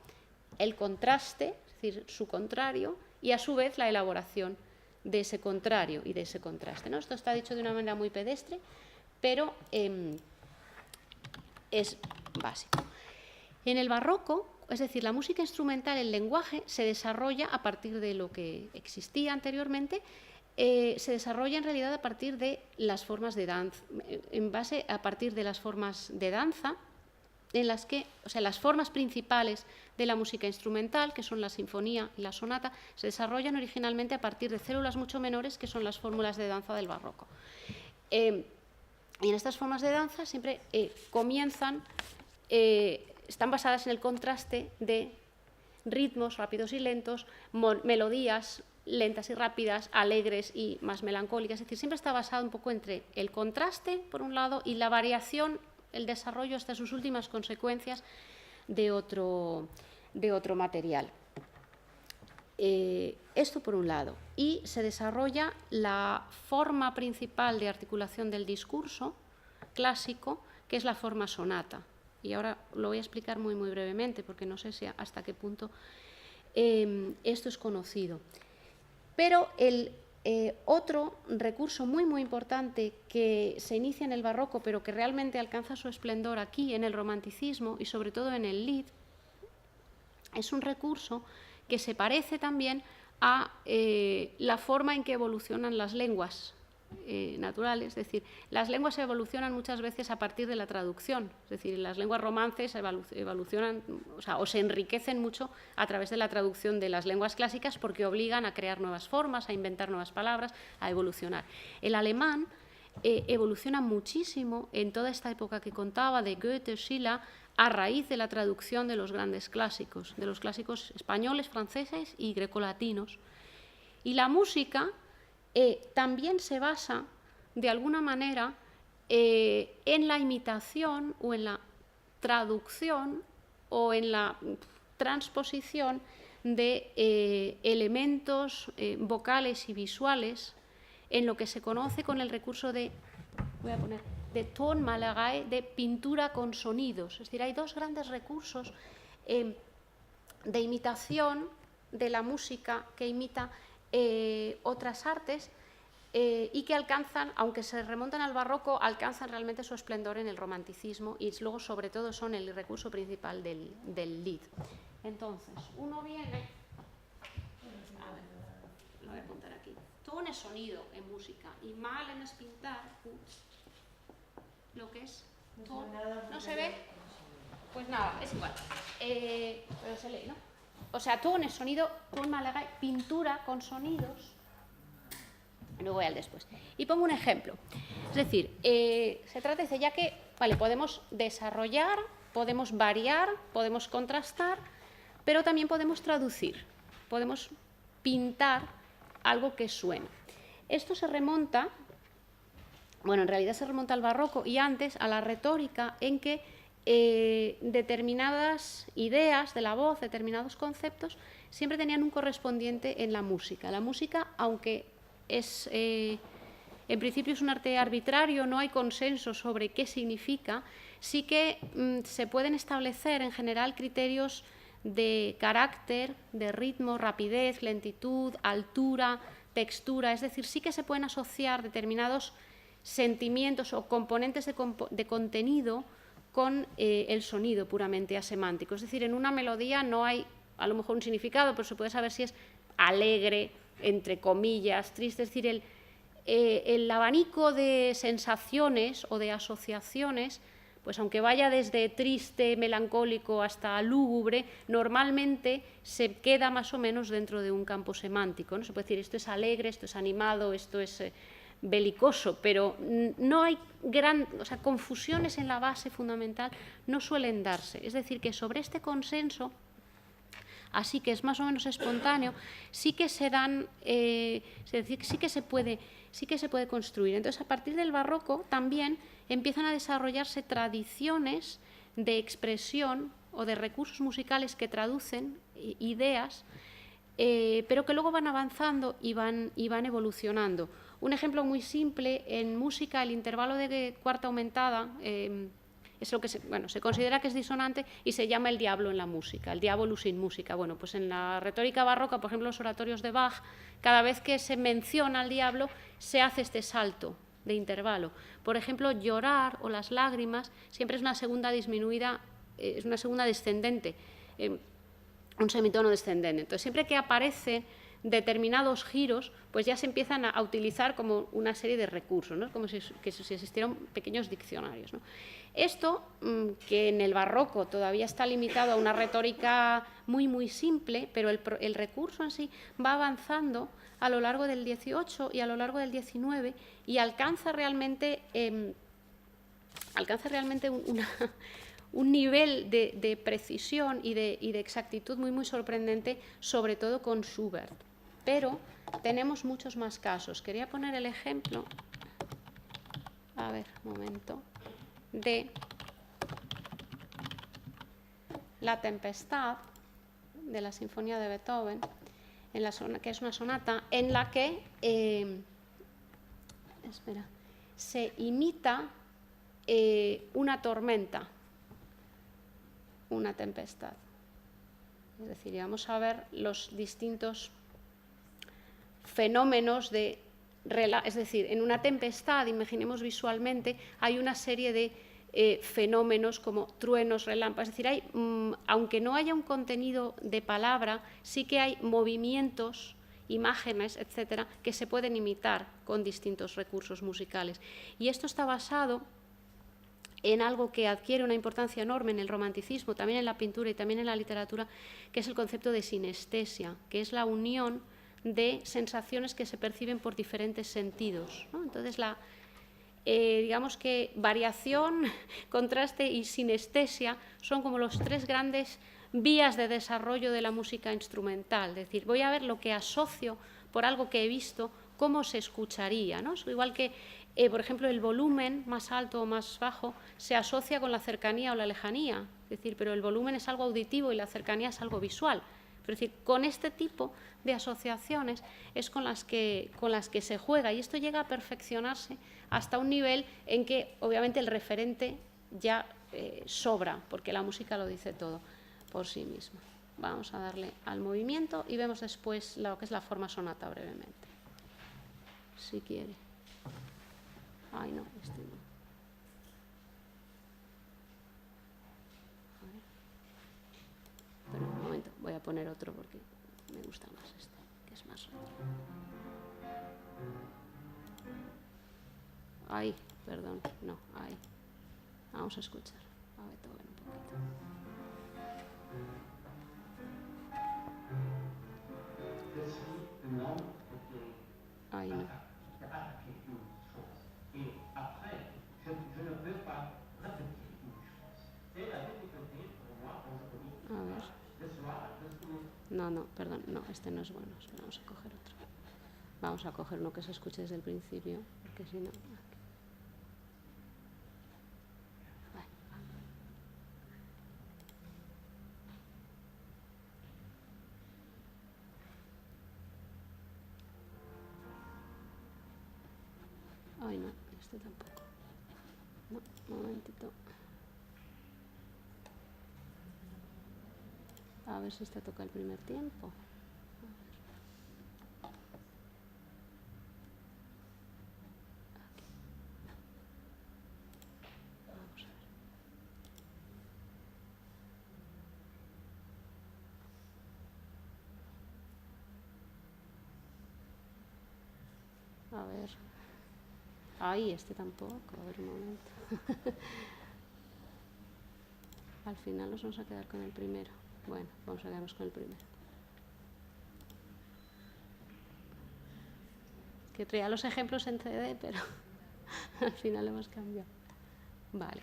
el contraste, es decir, su contrario, y a su vez la elaboración de ese contrario y de ese contraste, ¿no? Esto está dicho de una manera muy pedestre, pero es básico. En el barroco, es decir, la música instrumental, el lenguaje, se desarrolla a partir de lo que existía anteriormente, se desarrolla en realidad a partir de las formas de danza, a partir de las formas de danza, en las que, o sea, las formas principales de la música instrumental, que son la sinfonía y la sonata, se desarrollan originalmente a partir de células mucho menores, que son las fórmulas de danza del barroco. Y en estas formas de danza siempre están basadas en el contraste de ritmos rápidos y lentos, melodías lentas y rápidas, alegres y más melancólicas, es decir, siempre está basado un poco entre el contraste, por un lado, y la variación, el desarrollo hasta sus últimas consecuencias de otro material. Esto por un lado. Y se desarrolla la forma principal de articulación del discurso clásico, que es la forma sonata. Y ahora lo voy a explicar muy, muy brevemente, porque no sé si hasta qué punto esto es conocido. Pero el otro recurso muy, muy importante que se inicia en el barroco, pero que realmente alcanza su esplendor aquí, en el romanticismo y sobre todo en el Lied, es un recurso que se parece también a la forma en que evolucionan las lenguas naturales, es decir, las lenguas evolucionan muchas veces a partir de la traducción, es decir, las lenguas romances evolucionan, o se enriquecen mucho a través de la traducción de las lenguas clásicas porque obligan a crear nuevas formas, a inventar nuevas palabras, a evolucionar. El alemán evoluciona muchísimo en toda esta época que contaba de Goethe, Schiller, a raíz de la traducción de los grandes clásicos, de los clásicos españoles, franceses y grecolatinos. Y la música también se basa de alguna manera, en la imitación o en la traducción o en la transposición de elementos vocales y visuales en lo que se conoce con el recurso de, voy a poner, de Tonmalerei, de pintura con sonidos. Es decir, hay dos grandes recursos de imitación de la música que imita otras artes y que alcanzan, aunque se remontan al barroco, alcanzan realmente su esplendor en el romanticismo y luego sobre todo son el recurso principal del Lied. Entonces, uno viene, a ver, lo voy a apuntar aquí, ton es sonido en música y malen es pintar, lo que es ton, ¿no se ve? Pues nada, es igual, pero se lee, ¿no? O sea, ton es sonido, Tonmalerei, pintura con sonidos. Luego voy al después. Y pongo un ejemplo. Es decir, se trata de ya que, vale, podemos desarrollar, podemos variar, podemos contrastar, pero también podemos traducir, podemos pintar algo que suena. Esto se remonta, bueno, en realidad se remonta al barroco y antes a la retórica, en que determinadas ideas de la voz, determinados conceptos, siempre tenían un correspondiente en la música. La música, aunque es, en principio es un arte arbitrario, no hay consenso sobre qué significa, sí que se pueden establecer en general criterios de carácter, de ritmo, rapidez, lentitud, altura, textura, es decir, sí que se pueden asociar determinados sentimientos o componentes de contenido con el sonido puramente asemántico. Es decir, en una melodía no hay a lo mejor un significado, pero se puede saber si es alegre, entre comillas, triste, es decir, el abanico de sensaciones o de asociaciones, pues aunque vaya desde triste, melancólico hasta lúgubre, normalmente se queda más o menos dentro de un campo semántico, ¿no? Se puede decir esto es alegre, esto es animado, esto es belicoso, pero no hay confusiones en la base fundamental, no suelen darse. Es decir, que sobre este consenso, así que es más o menos espontáneo, sí que se dan, es decir, sí que se puede construir. Entonces, a partir del barroco también empiezan a desarrollarse tradiciones de expresión o de recursos musicales que traducen ideas, pero que luego van avanzando y van evolucionando. Un ejemplo muy simple, en música el intervalo de cuarta aumentada es lo que se considera que es disonante y se llama el diablo en la música, el diabolus in música. Bueno, pues en la retórica barroca, por ejemplo, los oratorios de Bach, cada vez que se menciona al diablo se hace este salto de intervalo. Por ejemplo, llorar o las lágrimas siempre es una segunda disminuida, es una segunda descendente, un semitono descendente. Entonces, siempre que aparecen determinados giros, pues ya se empiezan a utilizar como una serie de recursos, ¿no? Como si existieran pequeños diccionarios, ¿no? Esto, que en el barroco todavía está limitado a una retórica muy, muy simple, pero el recurso en sí va avanzando a lo largo del XVIII y a lo largo del XIX y alcanza realmente un nivel de precisión y de exactitud muy, muy sorprendente, sobre todo con Schubert. Pero tenemos muchos más casos. Quería poner el ejemplo, a ver, un momento, de La Tempestad, de la Sinfonía de Beethoven, que es una sonata en la que se imita una tormenta, una tempestad. Es decir, vamos a ver los distintos fenómenos es decir, en una tempestad, imaginemos visualmente, hay una serie de fenómenos como truenos, relámpagos, es decir, aunque no haya un contenido de palabra, sí que hay movimientos, imágenes, etcétera, que se pueden imitar con distintos recursos musicales. Y esto está basado en algo que adquiere una importancia enorme en el romanticismo, también en la pintura y también en la literatura, que es el concepto de sinestesia, que es la unión de sensaciones que se perciben por diferentes sentidos, ¿no? Entonces, digamos que variación, contraste y sinestesia son como los tres grandes vías de desarrollo de la música instrumental. Es decir, voy a ver lo que asocio por algo que he visto, cómo se escucharía, ¿no? Igual que Por ejemplo, el volumen más alto o más bajo se asocia con la cercanía o la lejanía, es decir, pero el volumen es algo auditivo y la cercanía es algo visual. Es decir, con este tipo de asociaciones es con las que se juega, y esto llega a perfeccionarse hasta un nivel en que obviamente el referente ya sobra, porque la música lo dice todo por sí misma. Vamos a darle al movimiento y vemos después lo que es la forma sonata brevemente, si quiere. Ay, no, este no. A ver. Pero un momento, voy a poner otro porque me gusta más este, que es más rápido. Ahí, perdón, no, ahí. Vamos a escuchar a Beethoven un poquito. Ahí no. A ver. No, no, perdón, no, este no es bueno. Vamos a coger otro. Vamos a coger uno que se escuche desde el principio, porque si no... Ay, no, este tampoco. No, un momentito. A ver si este toca el primer tiempo. A ver. Ahí, este tampoco. A ver, un momento. Al final nos vamos a quedar con el primero. Bueno, vamos a quedarnos con el primero. Que traía los ejemplos en CD, pero al final hemos cambiado. Vale.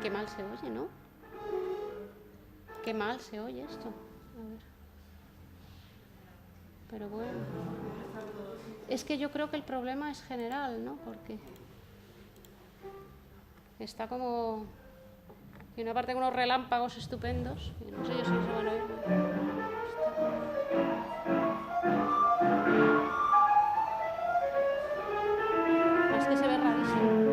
Qué mal se oye, ¿no? Qué mal se oye esto. A ver. Pero bueno. Es que yo creo que el problema es general, ¿no? Porque está como... Tiene una parte con unos relámpagos estupendos. Y no sé yo si se van a oír. Es que se ve rarísimo.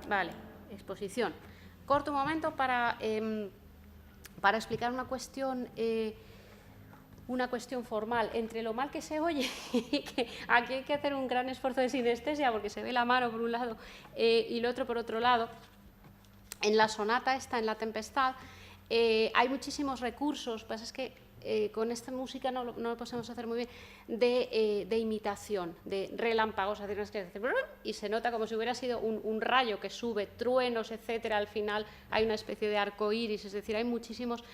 Vale, exposición. Corto un momento para explicar una cuestión formal. Entre lo mal que se oye y que aquí hay que hacer un gran esfuerzo de sinestesia porque se ve la mano por un lado y el otro por otro lado. En la sonata esta, en La Tempestad, hay muchísimos recursos, pasa es que con esta música no lo podemos hacer muy bien, de imitación, de relámpagos, y se nota como si hubiera sido un rayo que sube, truenos, etcétera. Al final hay una especie de arco iris, es decir, hay muchísimos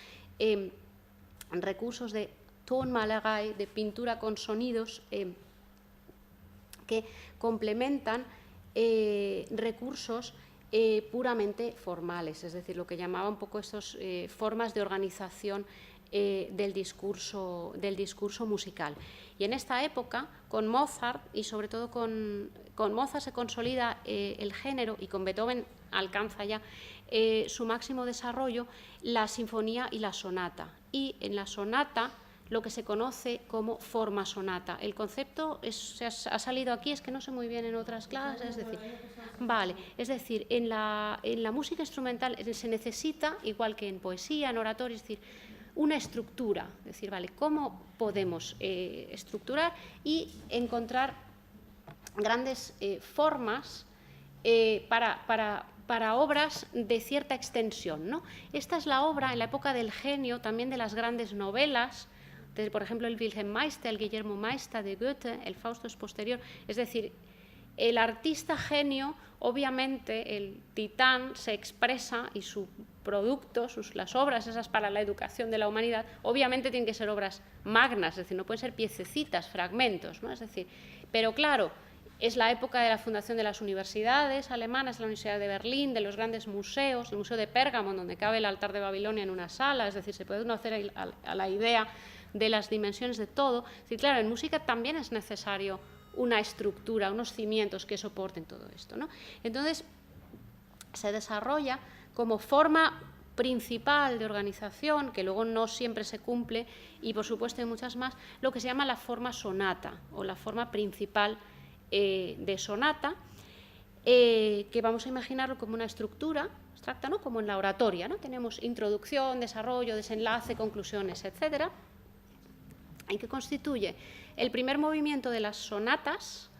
recursos de Tonmalerei, de pintura con sonidos que complementan recursos puramente formales, es decir, lo que llamaba un poco estas formas de organización del discurso musical. Y en esta época, con Mozart, y sobre todo con Mozart se consolida el género, y con Beethoven alcanza ya su máximo desarrollo, la sinfonía y la sonata. Y en la sonata, lo que se conoce como forma sonata. El concepto ha salido aquí, es que no sé muy bien en otras clases, es decir, vale, es decir, en la música instrumental se necesita, igual que en poesía, en oratoria, es decir, una estructura, es decir, vale, ¿cómo podemos estructurar y encontrar grandes formas para obras de cierta extensión, ¿no? Esta es la obra, en la época del genio, también de las grandes novelas, por ejemplo, el Wilhelm Meister, el Guillermo Meister de Goethe, el Fausto es posterior, es decir, el artista genio, obviamente, el titán se expresa y su producto, las obras esas para la educación de la humanidad, obviamente tienen que ser obras magnas, es decir, no pueden ser piececitas, fragmentos, ¿no? Es decir, pero claro, es la época de la fundación de las universidades alemanas, la Universidad de Berlín, de los grandes museos, el Museo de Pérgamo, donde cabe el altar de Babilonia en una sala, es decir, se puede uno hacer a la idea de las dimensiones de todo. Es decir, claro, en música también es necesario una estructura, unos cimientos que soporten todo esto, ¿no? Entonces, se desarrolla como forma principal de organización, que luego no siempre se cumple, y por supuesto hay muchas más, lo que se llama la forma sonata, o la forma principal de sonata, que vamos a imaginarlo como una estructura abstracta, ¿no? Como en la oratoria, ¿no? Tenemos introducción, desarrollo, desenlace, conclusiones, etcétera, y que constituye el primer movimiento de las sonatas,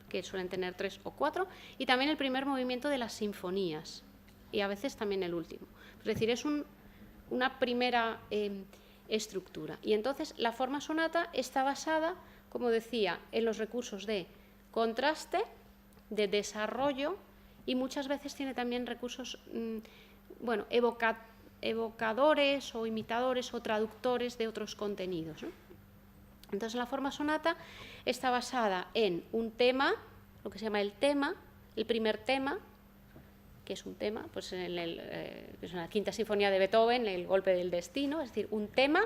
que suelen tener 3 o 4, y también el primer movimiento de las sinfonías, y a veces también el último. Es decir, es una primera estructura. Y entonces la forma sonata está basada, como decía, en los recursos de contraste, de desarrollo, y muchas veces tiene también recursos evocadores o imitadores o traductores de otros contenidos, ¿no? Entonces la forma sonata está basada en un tema, lo que se llama el tema, el primer tema, que es un tema, pues en la quinta sinfonía de Beethoven, el golpe del destino, es decir, un tema,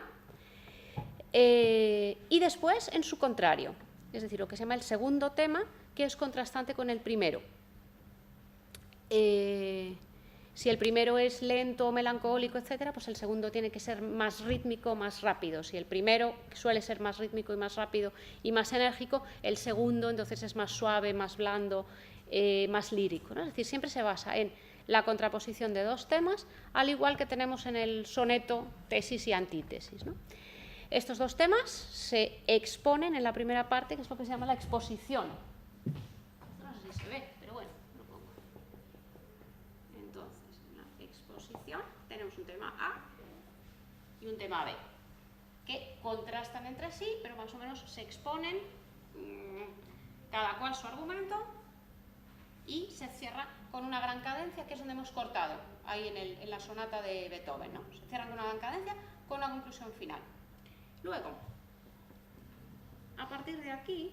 y después en su contrario, es decir, lo que se llama el segundo tema, que es contrastante con el primero. Si el primero es lento, melancólico, etcétera, pues el segundo tiene que ser más rítmico, más rápido. Si el primero suele ser más rítmico y más rápido y más enérgico, el segundo entonces es más suave, más blando, más lírico, ¿no? Es decir, siempre se basa en la contraposición de dos temas, al igual que tenemos en el soneto tesis y antítesis, ¿no? Estos dos temas se exponen en la primera parte, que es lo que se llama la exposición. No sé si se ve, pero bueno, lo pongo. Entonces, en la exposición tenemos un tema A y un tema B, que contrastan entre sí, pero más o menos se exponen cada cual su argumento, y se cierra con una gran cadencia, que es donde hemos cortado, ahí en la sonata de Beethoven, ¿no? Se cierra con una gran cadencia, con una conclusión final. Luego, a partir de aquí,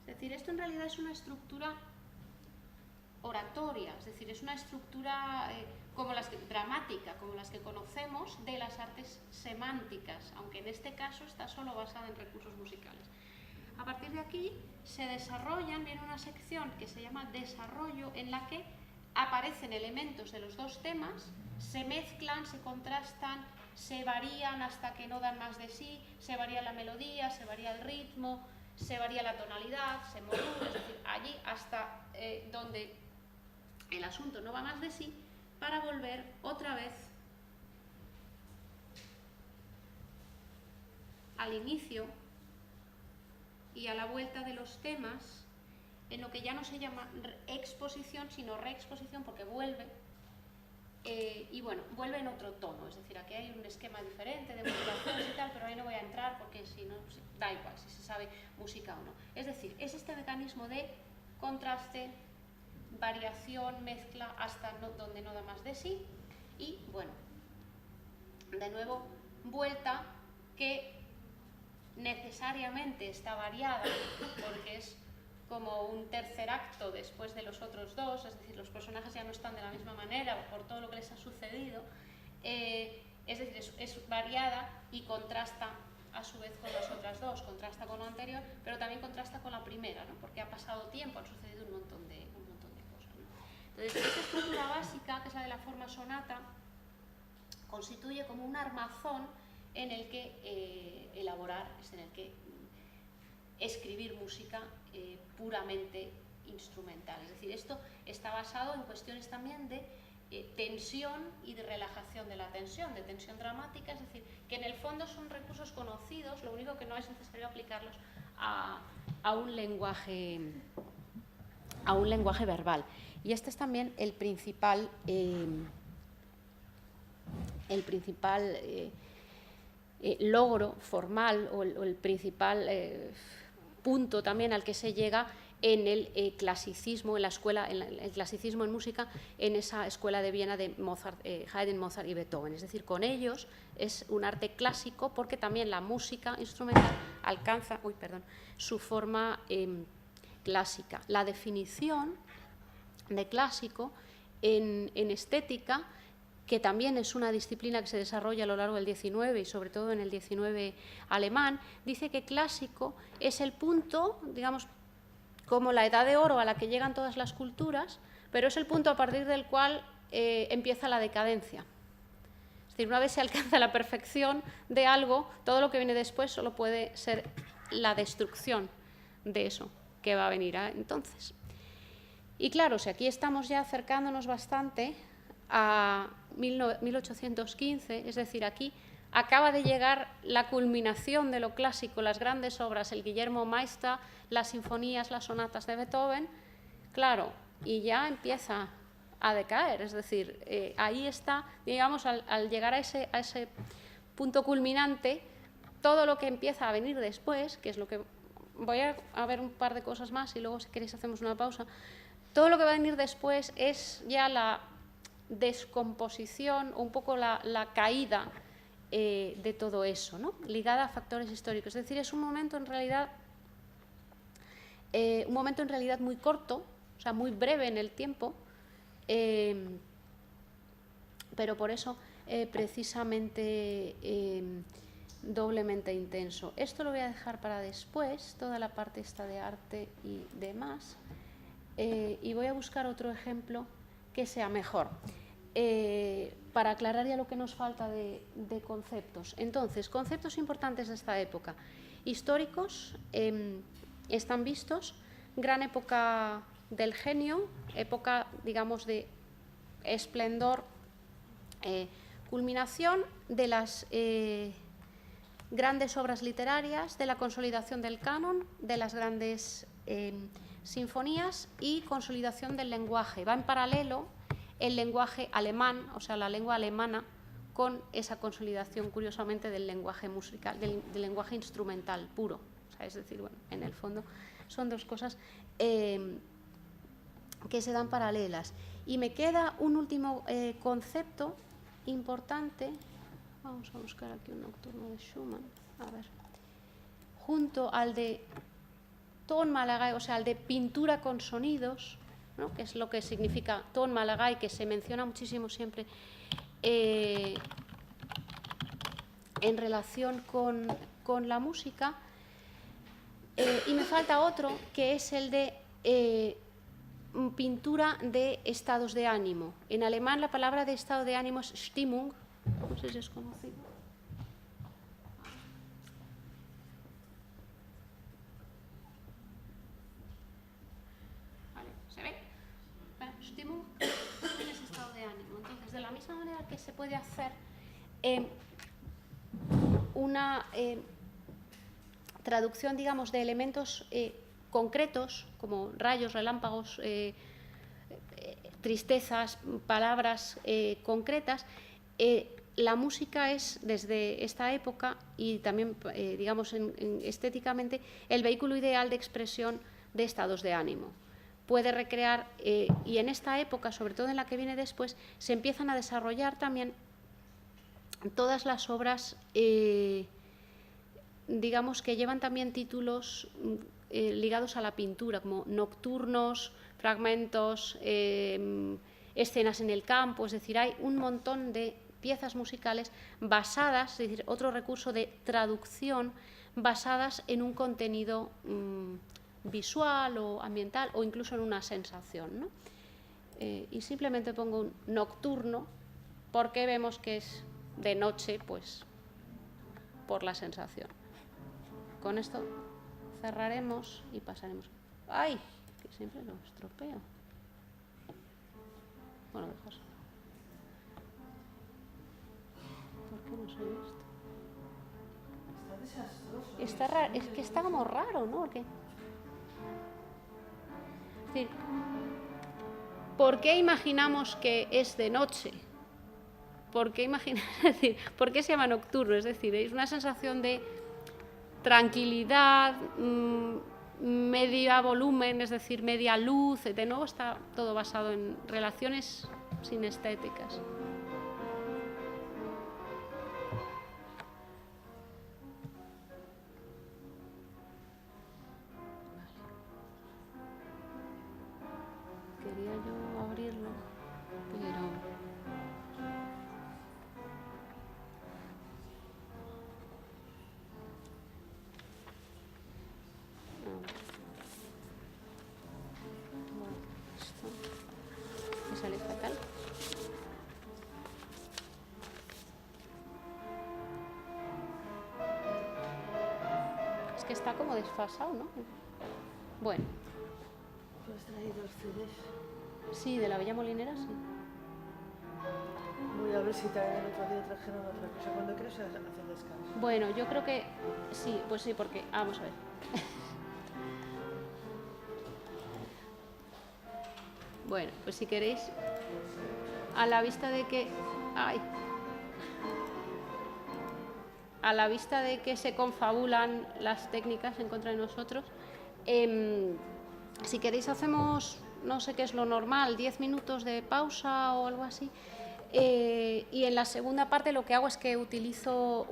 es decir, esto en realidad es una estructura oratoria, es decir, es una estructura dramática, como las que conocemos de las artes semánticas, aunque en este caso está solo basada en recursos musicales. A partir de aquí se desarrollan, viene una sección que se llama desarrollo, en la que aparecen elementos de los dos temas, se mezclan, se contrastan, se varían hasta que no dan más de sí, se varía la melodía, se varía el ritmo, se varía la tonalidad, se modula, es decir, allí hasta donde el asunto no va más de sí, para volver otra vez al inicio y a la vuelta de los temas, en lo que ya no se llama exposición, sino reexposición, porque vuelve y bueno, vuelve en otro tono, es decir, aquí hay un esquema diferente de modulaciones y tal, pero ahí no voy a entrar porque si no, da igual si se sabe música o no. Es decir, es este mecanismo de contraste, variación, mezcla, hasta donde no da más de sí, y bueno, de nuevo, vuelta que necesariamente está variada, porque es como un tercer acto después de los otros dos, es decir, los personajes ya no están de la misma manera por todo lo que les ha sucedido, es decir, es variada y contrasta a su vez con las otras dos, contrasta con lo anterior, pero también contrasta con la primera, ¿no? Porque ha pasado tiempo, han sucedido un montón de cosas, ¿no? Entonces, esta estructura básica, que es la de la forma sonata, constituye como un armazón en el que elaborar, en el que escribir música puramente instrumental. Es decir, esto está basado en cuestiones también de tensión y de relajación de la tensión, de tensión dramática, es decir, que en el fondo son recursos conocidos, lo único que no es necesario aplicarlos a un lenguaje verbal. Y este es también el principal logro formal o el principal punto también al que se llega en el clasicismo, en la escuela, el clasicismo en música, en esa escuela de Viena de Mozart, Haydn, Mozart y Beethoven. Es decir, con ellos es un arte clásico porque también la música instrumental alcanza su forma clásica. La definición de clásico en estética, que también es una disciplina que se desarrolla a lo largo del XIX y sobre todo en el XIX alemán, dice que clásico es el punto, digamos, como la edad de oro a la que llegan todas las culturas, pero es el punto a partir del cual empieza la decadencia. Es decir, una vez se alcanza la perfección de algo, todo lo que viene después solo puede ser la destrucción de eso que va a venir entonces. Y claro, si aquí estamos ya acercándonos bastante a 1815, es decir, aquí acaba de llegar la culminación de lo clásico, las grandes obras, el Guillermo Meister, las sinfonías, las sonatas de Beethoven, claro, y ya empieza a decaer, es decir, ahí está, digamos, al llegar a ese punto culminante, todo lo que empieza a venir después, que es lo que voy a ver un par de cosas más y luego si queréis hacemos una pausa, todo lo que va a venir después es ya la descomposición o un poco la caída de todo eso, ¿no? Ligada a factores históricos. Es decir, es un momento en realidad muy corto, o sea, muy breve en el tiempo, pero por eso precisamente doblemente intenso. Esto lo voy a dejar para después, toda la parte esta de arte y demás, y voy a buscar otro ejemplo que sea mejor, para aclarar ya lo que nos falta de conceptos. Entonces, conceptos importantes de esta época. Históricos, están vistos, gran época del genio, época, digamos, de esplendor, culminación de las grandes obras literarias, de la consolidación del canon, de las grandes sinfonías y consolidación del lenguaje. Va en paralelo el lenguaje alemán, o sea, la lengua alemana, con esa consolidación, curiosamente, del lenguaje musical, del lenguaje instrumental puro. O sea, es decir, bueno, en el fondo son dos cosas que se dan paralelas. Y me queda un último concepto importante. Vamos a buscar aquí un nocturno de Schumann. A ver. Junto al de Tonmalagai, o sea, al de pintura con sonidos, ¿no? Que es lo que significa Tonmalagai, que se menciona muchísimo siempre en relación con la música. Y me falta otro, que es el de pintura de estados de ánimo. En alemán la palabra de estado de ánimo es Stimmung, no sé si es conocido. Vale, ¿se ve? Bueno, Stimmung es estado de ánimo. Entonces, de la misma manera que se puede hacer una traducción, digamos, de elementos concretos, como rayos, relámpagos, tristezas, palabras concretas. La música es, desde esta época, y también, digamos, estéticamente, el vehículo ideal de expresión de estados de ánimo. Puede recrear, y en esta época, sobre todo en la que viene después, se empiezan a desarrollar también todas las obras, digamos, que llevan también títulos ligados a la pintura, como nocturnos, fragmentos, escenas en el campo, es decir, hay un montón de piezas musicales basadas, es decir, otro recurso de traducción, basadas en un contenido visual o ambiental o incluso en una sensación, ¿no? Y simplemente pongo un nocturno porque vemos que es de noche, pues por la sensación. Con esto cerraremos y pasaremos. ¡Ay! Que siempre lo estropeo. Bueno, dejas. ¿Por qué no soy esto?
Está desastroso.
Está raro, es que está como raro, ¿no? Porque, es decir, ¿por qué imaginamos que es de noche? ¿Por qué es decir, ¿por qué se llama nocturno? Es decir, es una sensación de tranquilidad, media volumen, es decir, media luz. De nuevo está todo basado en relaciones sinestéticas. Quería yo abrirlo, pero... Esto me sale fatal. Es que está como desfasado, ¿no? Bueno.
¿Tú has traído los CDs?
Sí, de la Bella Molinera, sí.
Voy a ver si también el otro día trajeron otra cosa. Cuando quieras hacer descanso.
Bueno, yo creo que sí, pues sí, porque... vamos a ver. Bueno, pues si queréis, a la vista de que... ¡Ay! A la vista de que se confabulan las técnicas en contra de nosotros, si queréis hacemos, no sé qué es lo normal, 10 minutos de pausa o algo así. Y en la segunda parte lo que hago es que utilizo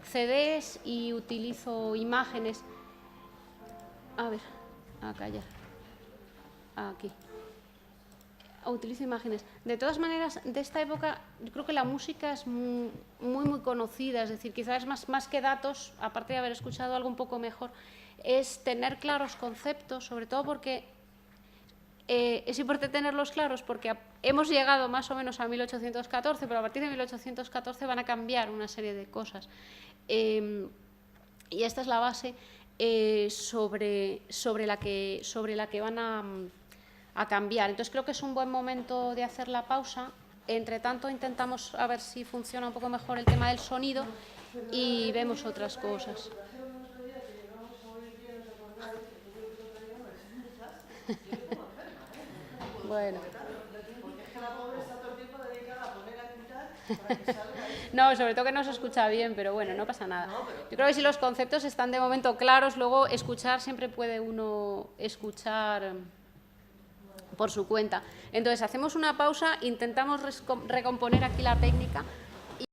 CDs y utilizo imágenes. A ver, acá ya. Aquí. Utilizo imágenes. De todas maneras, de esta época, yo creo que la música es muy conocida, es decir, quizás más que datos, aparte de haber escuchado algo un poco mejor, es tener claros conceptos, sobre todo porque es importante tenerlos claros porque hemos llegado más o menos a 1814, pero a partir de 1814 van a cambiar una serie de cosas. Y esta es la base sobre la que van a cambiar. Entonces creo que es un buen momento de hacer la pausa. Entre tanto intentamos a ver si funciona un poco mejor el tema del sonido y vemos otras cosas. Bueno. No, sobre todo que no se escucha bien, pero bueno, no pasa nada. Yo creo que si los conceptos están de momento claros, luego escuchar siempre puede uno escuchar por su cuenta. Entonces hacemos una pausa, intentamos recomponer aquí la técnica